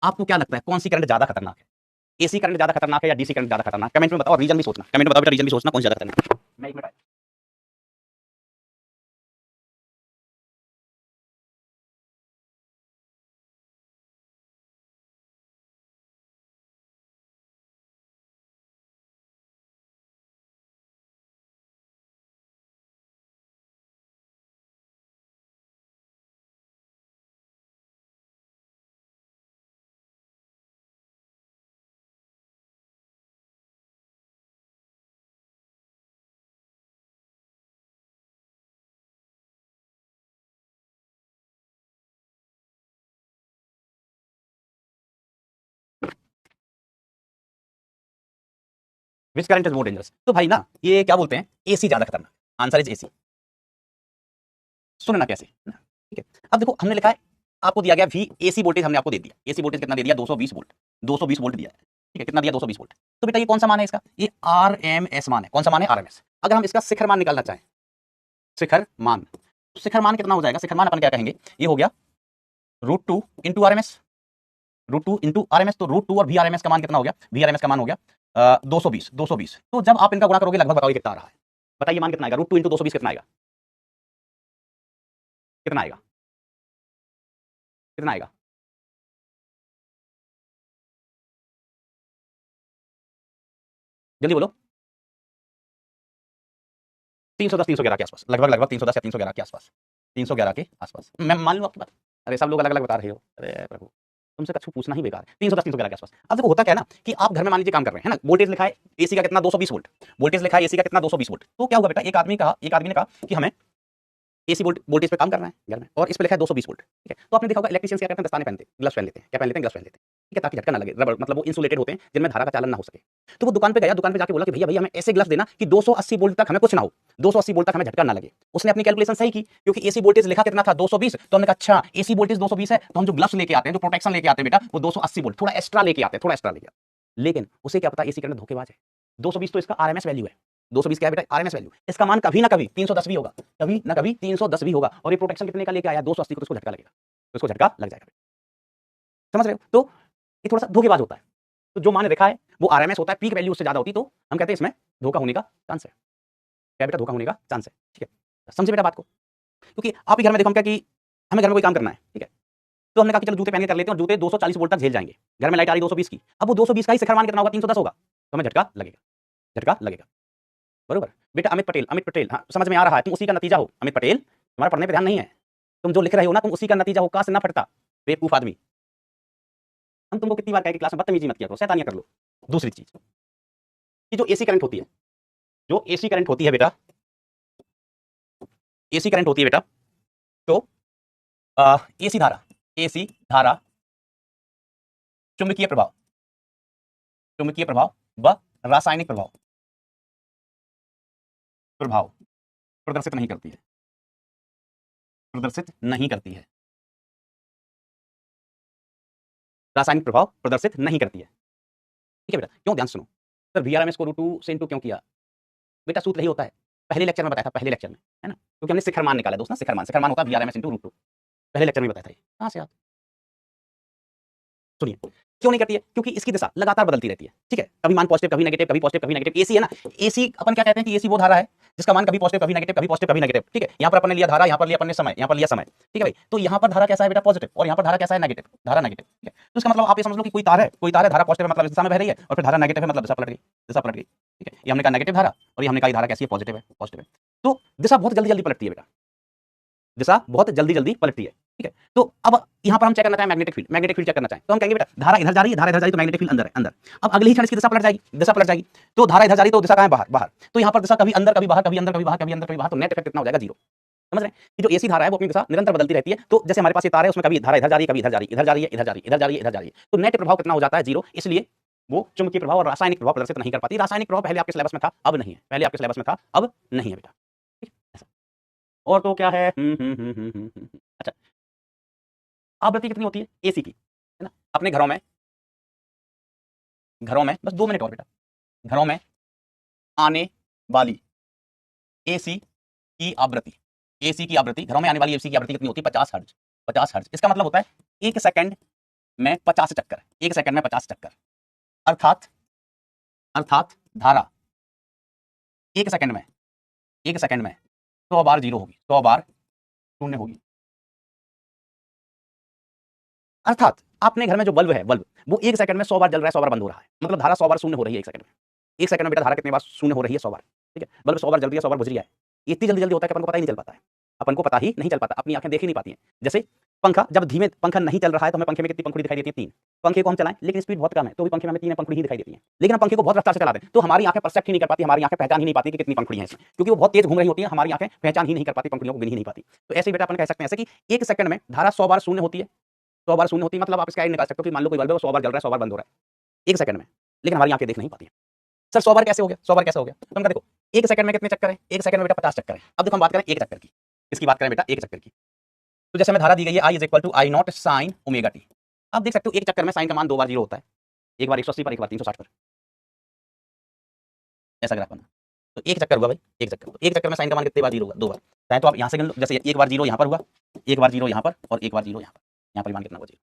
आपको क्या लगता है कौन सी करंट ज्यादा खतरनाक है, एसी करंट ज्यादा खतरनाक है या डीसी करंट ज्यादा खतरनाक, कमेंट में बताओ, रीजन भी सोचना, कमेंट में बताओ बेटा, रीजन भी सोचना कौन ज्यादा खतरनाक है। मैं एक minute which current is more dangerous, तो भाई ना ये क्या बोलते हैं, एसी ज्यादा खतरनाक, आंसर इज एसी। सुनना कैसे ना? ठीक है, अब देखो हमने लिखा है, आपको दिया गया वी एसी वोल्टेज हमने आपको दे दिया, एसी वोल्टेज कितना दे दिया, 220 वोल्ट, 220 वोल्ट दिया है। ठीक है, कितना दिया, 220 वोल्ट। तो बेटा ये कौन सा मान है इसका, ये आरएमएस मान है, कौन सा मान है, आरएमएस। अगर हम इसका शिखर मान निकालना चाहें, शिखर मान, तो शिखर मान कितना हो जाएगा, शिखर मान अपन क्या कहेंगे, ये हो गया √2 इंटू आरएमएस, √2 इंटू आरएमएस। तो √2 और वी आरएमएस का मान कितना हो गया, वी आरएमएस का मान हो गया 220, 220। तो जब आप इनका गुणा करोगे लगभग बताओ कितना आ रहा है, बताइए मान कितना आएगा, √2 इंटू 220 कितना आएगा, कितना आएगा, कितना आएगा, जल्दी बोलो। 310 311 के आसपास, लगभग लगभग 310 या 311 के आसपास, 311 के आसपास, मैं मान लूं आपकी बात। अरे सब लोग अलग अलग बता रहे हो, अरे प्रभु तुमसे कुछ पूछना ही बेकार है। 310 311 के आसपास। अब देखो होता क्या है ना कि आप घर में मान लीजिए काम कर रहे हैं ना, वोल्टेज लिखा है एसी का कितना, 220 वोल्ट, वोल्टेज लिखा है एसी का कितना, 220 वोल्ट। तो क्या हुआ बेटा, एक आदमी ने कहा कि हमें एसी वोल्टेज पे काम कर रहे हैं घर में, और इस पे लिखा है 220 वोल्ट, ठीक है। तो आपने देखा होगा इलेक्ट्रिशियंस क्या करते हैं, दस्ताने पहनते हैं, ग्लव्स पहन लेते हैं, क्या पहन लेते हैं, ग्लव्स पहन लेते हैं, ठीक है, ताकि झटका ना लगे, रबड़ मतलब वो इंसुलेटेड होते हैं जिनमें धारा का चालन ना हो सके। तो वो दुकान पे गया, दुकान पे जाके बोला कि भैया भैया हमें ऐसे ग्लव्स देना कि 280 वोल्ट तक हमें कुछ ना हो, 280 वोल्ट तक हमें झटका ना लगे। उसने अपनी कैलकुलेशन सही की, क्योंकि एसी वोल्टेज लिखा कितना था 220, तो हमने कहा अच्छा एसी वोल्टेज 220 है, तो हम जो ग्लव्स लेके आते हैं, जो प्रोटेक्शन लेके आते हैं बेटा, वो 280 वोल्ट थोड़ा एक्स्ट्रा लेके आते हैं, थोड़ा एक्स्ट्रा लेके आते हैं। लेकिन उसे क्या पता एसी करंट धोखेबाज है, 220 तो इसका आरएमएस वैल्यू है, 220 क्या है बेटा, आरएमएस वैल्यू, इसका मान कभी ना कभी 310 भी होगा, कभी ना कभी 310 भी होगा, और ये प्रोटेक्शन कितने का लेके आया 280 को, तो इसको झटका लगेगा, तो इसको झटका लग जाएगा, समझ रहे हो। तो ये थोड़ा सा धोखेबाज होता है, तो जो मान रखा है वो आरएमएस होता है, पीक वैल्यू उससे ज्यादा होती, तो हम कहते हैं इसमें धोखा होने का चांस है, क्या बेटा, धोखा होने का चांस है, ठीक है, समझे बेटा बात को। क्योंकि आप ही घर में देखो हम क्या कि हमें घर में कोई काम करना है, ठीक है, तो हमने कहा कि चलो जूते पहन के कर लेते हैं, और जूते 240 वोल्ट तक झेल जाएंगे, घर में लाइट आ रही 220 की, अब वो 220 का ही शिखर मान कितना होगा, 310 होगा, तो हमें झटका लगेगा, झटका लगेगा, बरोबर। बेटा अमित पटेल, अमित पटेल, हाँ समझ में आ रहा है, तुम उसी का नतीजा हो अमित पटेल, तुम्हारा पढ़ने पे ध्यान नहीं है, तुम जो लिख रहे हो ना तुम उसी का नतीजा हो, का से ना फटता, बेवकूफ आदमी। हम तुमको कितनी बार कहे कि क्लास में बदतमीजी मत किया करो, शैतानियां कर लो। दूसरी चीज कि जो एसी करंट होती है, जो एसी करंट होती है बेटा, एसी करंट होती है बेटा, तो एसी धारा, एसी धारा चुंबकीय प्रभाव, चुंबकीय प्रभाव व रासायनिक प्रभाव, प्रभाव प्रदर्शित नहीं करती है, प्रदर्शित नहीं करती है, रासायनिक प्रभाव प्रदर्शित नहीं करती है, ठीक है बेटा। क्यों, ध्यान सुनो सर, वीआरएमएस को √2 से इनटू क्यों किया बेटा, सूत्र यही होता है, पहले लेक्चर में बताया था, पहले लेक्चर में, है ना, क्योंकि हमने शिखर मान निकाला दोस्त ना, शिखर मान होता है वीआरएमएस इनटू √2, पहले लेक्चर में बताया था। कहां से याद, सुनिए क्यों नहीं करती है, क्योंकि इसकी दिशा लगातार बदलती रहती है, ठीक है, कभी मान पॉजिटिव कभी नेगेटिव, कभी पॉजिटिव कभी नेगेटिव। एसी है ना, एसी अपन क्या कहते हैं कि एसी वो धारा है जिसका मान कभी पॉजिटिव कभी नेगेटिव, कभी पॉजिटिव कभी नेगेटिव, ठीक है। यहाँ पर अपन ने लिया धारा, यहाँ पर लिया अपन ने समय, यहाँ पर लिया समय, ठीक है भाई। तो यहाँ पर धारा कैसा है बेटा, पॉजिटिव, और यहाँ पर धारा कैसा है, नेगेटिव, धारा नेगेटिव, ठीक है। तो इसका मतलब आप ये समझ लो कि कोई तार है, कोई तार है, धारा पॉजिटिव मतलब इस दिशा में बह रही है, और फिर धारा नेगेटिव है मतलब दिशा पलट गई, दिशा पलट गई, ठीक है। ये हमने कहा नेगेटिव धारा, और ये हमने कहा धारा कैसी है, पॉजिटिव है, पॉजिटिव है। तो दिशा बहुत जल्दी जल्दी पलटती है बेटा, दिशा बहुत जल्दी जल्दी पलटती है, ठीक है। तो अब यहाँ पर हम चेक करना चाहें magnetic field, magnetic field check करना चाहें, तो हम कहेंगे बेटा धारा इधर जा रही है, धारा इधर जा रही है, तो मैग्नेटिक फील्ड अंदर है, अंदर। अब अगले ही क्षण इसकी दिशा पलट जाएगी, दिशा पलट जाएगी, तो धारा इधर जा रही है तो दिशा कहाँ है, बाहर, बाहर। तो यहाँ पर दिशा कभी अंदर कभी बाहर, कभी अंदर कभी बाहर, कभी अंदर कभी बाहर, तो नेट इफेक्ट कितना हो जाएगा, 0। समझ रहे हैं कि जो एसी धारा है वो अपनी दिशा निरंतर बदलती रहती है। तो जैसे हमारे पास ये तार है उसमें कभी धारा इधर जा रही है, कभी इधर जा रही है, इधर जा रही है, इधर जा रही है, इधर जा रही है, इधर जा रही है, तो नेट प्रभाव कितना हो जाता है, 0। इसलिए वो चुंबकीय प्रभाव और रासायनिक प्रभाव प्रदर्शित नहीं कर पाती। रासायनिक प्रभाव पहले आपके सिलेबस में था, अब नहीं है, पहले आपके सिलेबस में था, अब नहीं है बेटा, ठीक है ऐसा। और तो क्या है, अच्छा, आवृत्ति कितनी होती है एसी की, है ना। अपने घरों में, घरों में बस 2 मिनट और बेटा, घरों में आने वाली एसी की आवृत्ति, एसी की आवृत्ति, घरों में आने वाली एसी की आवृत्ति कितनी होती है, 50 हर्ट्ज, 50 हर्ट्ज। इसका मतलब होता है 1 सेकंड में 50 चक्कर, 1 सेकंड में 50 चक्कर, अर्थात अर्थात धारा 1 सेकंड में, 1 सेकंड में 100 बार 0 होगी, 100 बार 0 होगी। अर्थात आपने घर में जो बल्ब है, बल्ब वो 1 सेकंड में 100 बार जल रहा है, 100 बार बंद हो रहा है, मतलब धारा 100 बार शून्य हो रही है 1 सेकंड में। 1 सेकंड में बेटा धारा कितनी बार शून्य हो रही है, 100 बार, ठीक है। बल्ब 100 बार जल रही है, 100 बार बुझ रही है, इतनी जल्दी जल्दी होता है कि अपन को पता ही नहीं चल पाता है, अपन को पता ही नहीं चल पाता, अपनी आंखें देख ही नहीं पाती हैं। जैसे पंखा, जब धीमे पंखा नहीं चल रहा है तो हमें पंखे में कितनी पंखुड़ी दिखाई देती है, 3। पंखे को हम चलाएं लेकिन स्पीड बहुत कम है, तो भी पंखे में हमें 3 पंखुड़ी ही दिखाई देती है। लेकिन हम पंखे को बहुत रफ्तार से चलाते हैं तो हमारी आंखें परसेप्ट ही नहीं कर पाती, हमारी आंखें पहचान ही नहीं पाती कि कितनी पंखुड़ी है इसमें, क्योंकि वो बहुत तेज घूम रही होती है, हमारी आंखें पहचान ही नहीं कर पाती, पंखुड़ियों को गिन ही नहीं पाती। तो ऐसे ही बेटा अपन कह सकते हैं ऐसे कि 1 सेकंड में धारा 100 बार शून्य होती है, 100 बार शून्य होती है, मतलब आप इसका निकाल सकते हो कि मान लो कोई बल्ब है वो 100 बार जल रहा है, 100 बार बंद हो रहा है 1 सेकंड में, लेकिन हमारी आंखें देख नहीं पाती है। सर 100 बार कैसे हो गया, 100 बार कैसे हो गया, तो हम देखो 1 सेकंड में कितने चक्कर है, 1 सेकंड में बेटा 50 चक्कर है। अब देखो हम बात करें 1 चक्कर की, इसकी बात करें बेटा 1 चक्कर की, तो जैसे हमें धारा दी गई है I = I not sin omega T. आप देख सकते हो 1 चक्कर में साइन का मान 2 बार 0 होता है, एक बार 180 पर, एक बार 360 पर, ऐसा ग्राफ बना। तो 1 चक्कर हुआ भाई, 1 चक्कर, 1 चक्कर में साइन का मान कितने बार 0 होगा, 2 बार। चाहे तो आप यहाँ से गिन लो, जैसे 1 बार 0 यहाँ पर हुआ, 1 बार 0 यहाँ पर, और 1 बार 0 यहाँ पर, यहाँ पर मान कितना हुआ 0,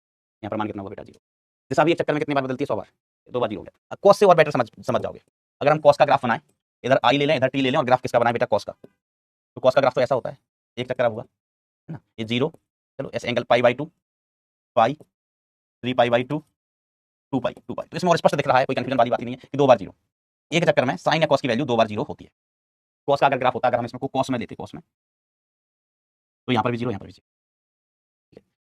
यहाँ पर मान कितना हुआ बेटा 0। जैसा अभी 1 चक्कर में कितनी बार बदलती है, 100 बार, 2 बार 0 हो गया। अब कॉस से और बेटर समझ जाओगे। अगर हम कॉस का ग्राफ बनाएं, इधर I ले लें, इधर T ले लें, और ग्राफ किसका बनाएं बेटा, कॉस का। तो कॉस का ग्राफ तो ऐसा होता है, 1 चक्कर हुआ है ना, ये 0, चलो ऐसे एंगल π/2, पाई 3π/2, 2π, तो इसमें और स्पष्ट दिख रहा है, कोई कंफ्यूजन वाली बात ही नहीं है कि 2 बार 0। 1 चक्कर में साइन या कॉस की वैल्यू 2 बार 0 होती है। कॉस का अगर ग्राफ होता है, अगर हम इसमें को कॉस में लेते, कॉस में, तो यहाँ पर भी 0, यहाँ पर भी 0,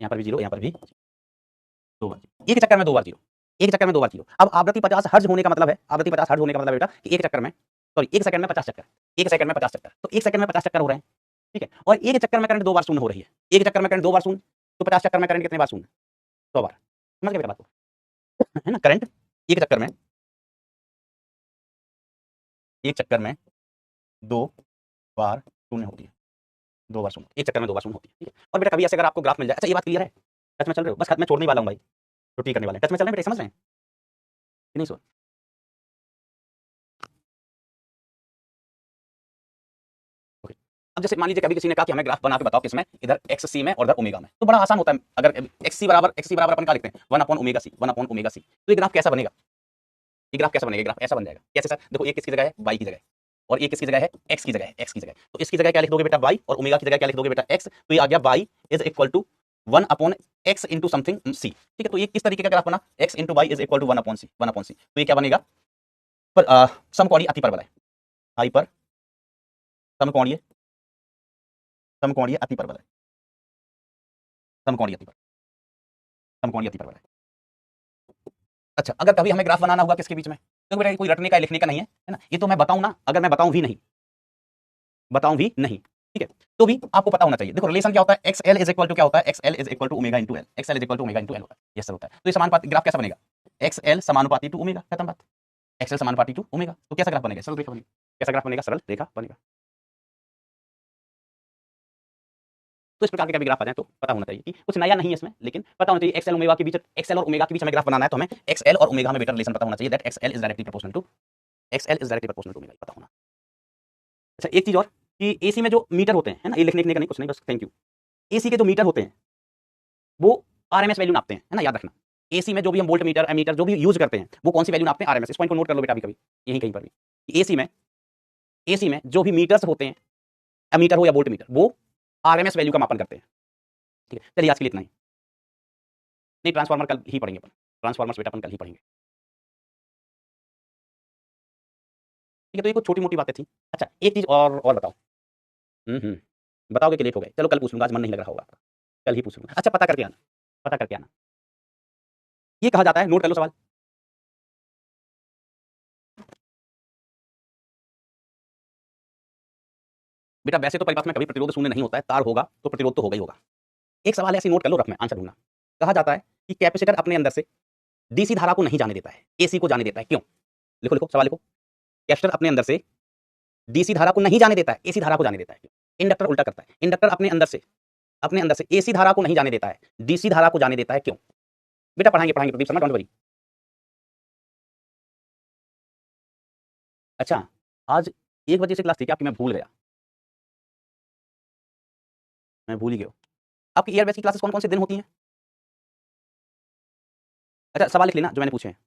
यहाँ पर भी 0, यहाँ पर भी 2 बार 0, 1 चक्कर में 2 बार 0, 1 चक्कर में 2 बार 0। अब आवृत्ति 50 हर्ट्ज होने का मतलब है, आवृत्ति 50 हर्ट्ज होने का मतलब बेटा कि 1 चक्कर में, सॉरी 1 सेकंड में 50 चक्कर, 1 सेकंड में 50 चक्कर, तो 1 सेकंड में 50 चक्कर हो रहे हैं, ठीक है, और एक चक्कर में करंट 2 बार शून्य हो रही है, एक चक्कर में करंट 2 बार शून्य, तो 50 चक्कर में करंट कितने बार शून्य? 100 बार। समझ गए मेरी बात को? है ना, करंट एक चक्कर में 2 बार शून्य होती है, 2 बार शून्य, एक चक्कर में 2 बार शून्य होती है, ठीक है। और बेटा कभी ऐसे अगर आपको ग्राफ मिल जाए, अच्छा ये बात क्लियर है? टच में चल रहे हो? बस खत्म, मैं छोड़ने ही वाला हूँ भाई, छुट्टी करने वाले हैं। टच में चल रहे हैं बेटा, समझ रहे हैं कि नहीं? So okay. अब जैसे मान लीजिए कभी किसी ने कहा कि हमें ग्राफ बना के बताओ किसमें, इधर एक्स सी में और इधर ओमेगा में, तो बड़ा आसान होता है। अगर एक्स सी बराबर अपन क्या लिखते हैं, 1/ओमेगा सी, तो ये ग्राफ कैसा बनेगा? ये ग्राफ कैसा बनेगा? ग्राफ ऐसा बन जाएगा। कैसे सर? देखो ये किसकी जगह है, वाई की जगह है, और ये किसकी जगह है, एक्स की जगह है, एक्स की जगह। तो इसकी जगह क्या लिख दोगे बेटा, वाई, और ओमेगा की जगह क्या लिख दोगे बेटा, एक्स। तो ये आ गया Y is equal to 1/x into something C, ठीक है। तो ये किस तरीके का ग्राफ बना, x into Y is equal to 1/c, 1/c। तो ये क्या बनेगा, पर समकोणीय अतिपरवलय है, हाइपर समकोणीय समकोणीय अतिपरवलय, समकोणीय अतिपरवलय, समकोणीय अतिपरवलय। अच्छा, अगर कभी हमें ग्राफ बनाना होगा किसके बीच में, तो बेटा कोई रटने का लिखने का नहीं है ना, ये तो मैं बताऊं ना, अगर मैं बताऊं भी नहीं, ठीक है, तो भी आपको पता होना चाहिए। देखो रिलेशन क्या होता है, X L is equal to क्या होता है, X L is equal to omega into L, X L is equal to omega into L होता है, ये सब होता है। तो ये समानुपाती ग्राफ कैसा बनेगा, एक्स एल समानुपाती टू ओमेगा, खत्म बात। एक्स एल समानुपाती टू ओमेगा, तो कैसा ग्राफ बनेगा, सरल रेखा बनेगा। कैसा ग्राफ बनेगा, सरल रेखा बनेगा। तो इस प्रकार के कभी ग्राफ आ जाए तो पता होना चाहिए कि कुछ नया नहीं है इसमें, लेकिन पता होना चाहिए एक्सएल ओमेगा के बीच, एक्सएल और ओमेगा के बीच हमें ग्राफ बनाना है, तो हमें एक्सएल और ओमेगा में बेटा रिलेशन पता होना चाहिए, that XL is directly proportional to omega, पता होना। अच्छा एक चीज और, कि एसी में जो मीटर होते हैं, है ना, ये लिखने का नहीं, कुछ नहीं, बस थैंक यू। एसी के जो मीटर होते हैं वो आरएमएस वैल्यू नापते हैं, है ना, याद रखना। एसी में जो भी हम वोल्ट मीटर, एमीटर जो भी यूज करते हैं, वो कौन सी वैल्यू नापते हैं, आरएमएस। इस पॉइंट को नोट कर लो बेटा अभी कभी, यहीं कहीं पर भी। एसी में जो भी मीटर्स होते हैं, एमीटर हो या वोल्ट मीटर, वो आरएमएस वैल्यू का मापन करते हैं, ठीक है। चलिए आज के लिए इतना ही। नहीं, ट्रांसफार्मर कल ही पढ़ेंगे अपन, ट्रांसफार्मर्स बेटा अपन कल ही पढ़ेंगे, ठीक है। तो ये कुछ छोटी मोटी बातें थी। अच्छा एक चीज और बताओ, बताओगे कि लेट हो गए, चलो कल पूछ लूंगा, आज मन नहीं लग रहा होगा आपका, कल ही पूछ लूंगा। अच्छा पता करके आना, पता करके आना। ये कहा जाता है, नोट कर लो सवाल, बेटा वैसे तो परिपथ में कभी प्रतिरोध शून्य नहीं होता है, तार होगा तो प्रतिरोध तो होगा ही होगा। एक सवाल ऐसे नोट कर लो, रफ में आंसर ढूंढना। कहा जाता है कि कैपेसिटर अपने अंदर से डीसी धारा को नहीं जाने देता है, एसी को जाने देता है, क्यों? लिखो लिखो सवाल लिखो। कैपेसिटर अपने अंदर से डीसी धारा को नहीं जाने देता है, एसी धारा को जाने देता है, क्यों? इंडक्टर उल्टा करता है, इंडक्टर अपने अंदर से एसी धारा को नहीं जाने देता है, डीसी धारा को जाने देता है, क्यों? बेटा पढ़ाएंगे प्रदीप शर्मा, डोंट वरी। अच्छा आज 1 बजे से क्लास थी क्या आपकी? मैं भूल गया, मैं भूल ही गया। आपकी ईयर बैच की क्लासेस कौन कौन से दिन होती हैं? अच्छा सवाल लिख लेना जो मैंने पूछे हैं।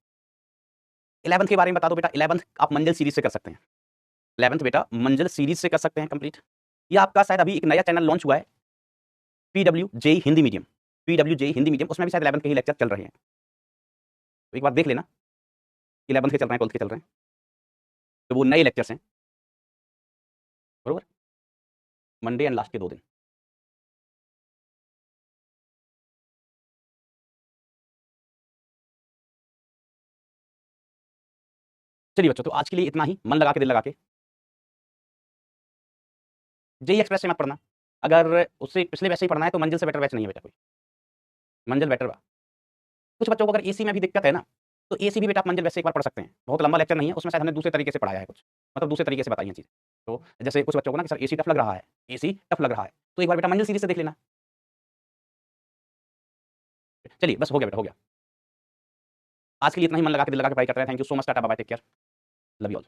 11th के बारे में बता दो बेटा, 11th आप मंजिल सीरीज से कर सकते हैं, 11th बेटा मंजिल सीरीज से कर सकते हैं कंप्लीट। ये आपका शायद अभी एक नया चैनल लॉन्च हुआ है, PW JEE Hindi medium, PW JEE Hindi medium, उसमें भी शायद 11th के ही लेक्चर चल रहे हैं, तो एक बार देख लेना, 11th के चल रहे हैं, 12th के चल रहे हैं, तो वो नए लेक्चर्स हैं, बरोबर, मंडे एंड लास्ट के 2 दिन। चलिए बच्चों, तो आज के लिए इतना ही, मन लगा के दिल लगा के। जेई एक्सप्रेस से मत पढ़ना, अगर उससे पिछले बैच से ही पढ़ना है तो मंजिल से बेटर बैच नहीं है बेटा कोई, मंजिल बेटर बा। कुछ बच्चों को अगर एसी में भी दिक्कत है ना, तो एसी भी बेटा आप मंजिल वैसे एक बार पढ़ सकते हैं, बहुत लंबा लेक्चर नहीं है, उसमें शायद हमने दूसरे तरीके से पढ़ाया है कुछ, मतलब दूसरे तरीके से बताई हैं चीज़। तो जैसे कुछ बच्चों को ना कि सर एसी टफ लग रहा है, एसी टफ लग रहा है, तो एक बार बेटा मंजिल सीरीज से देख लेना। चलिए बस हो गया बेटा, हो गया। आज के लिए इतना ही, मन लगा के दिल लगा के पढ़ाई करते हैं। Thank you so much, tata bye, take care, love you all.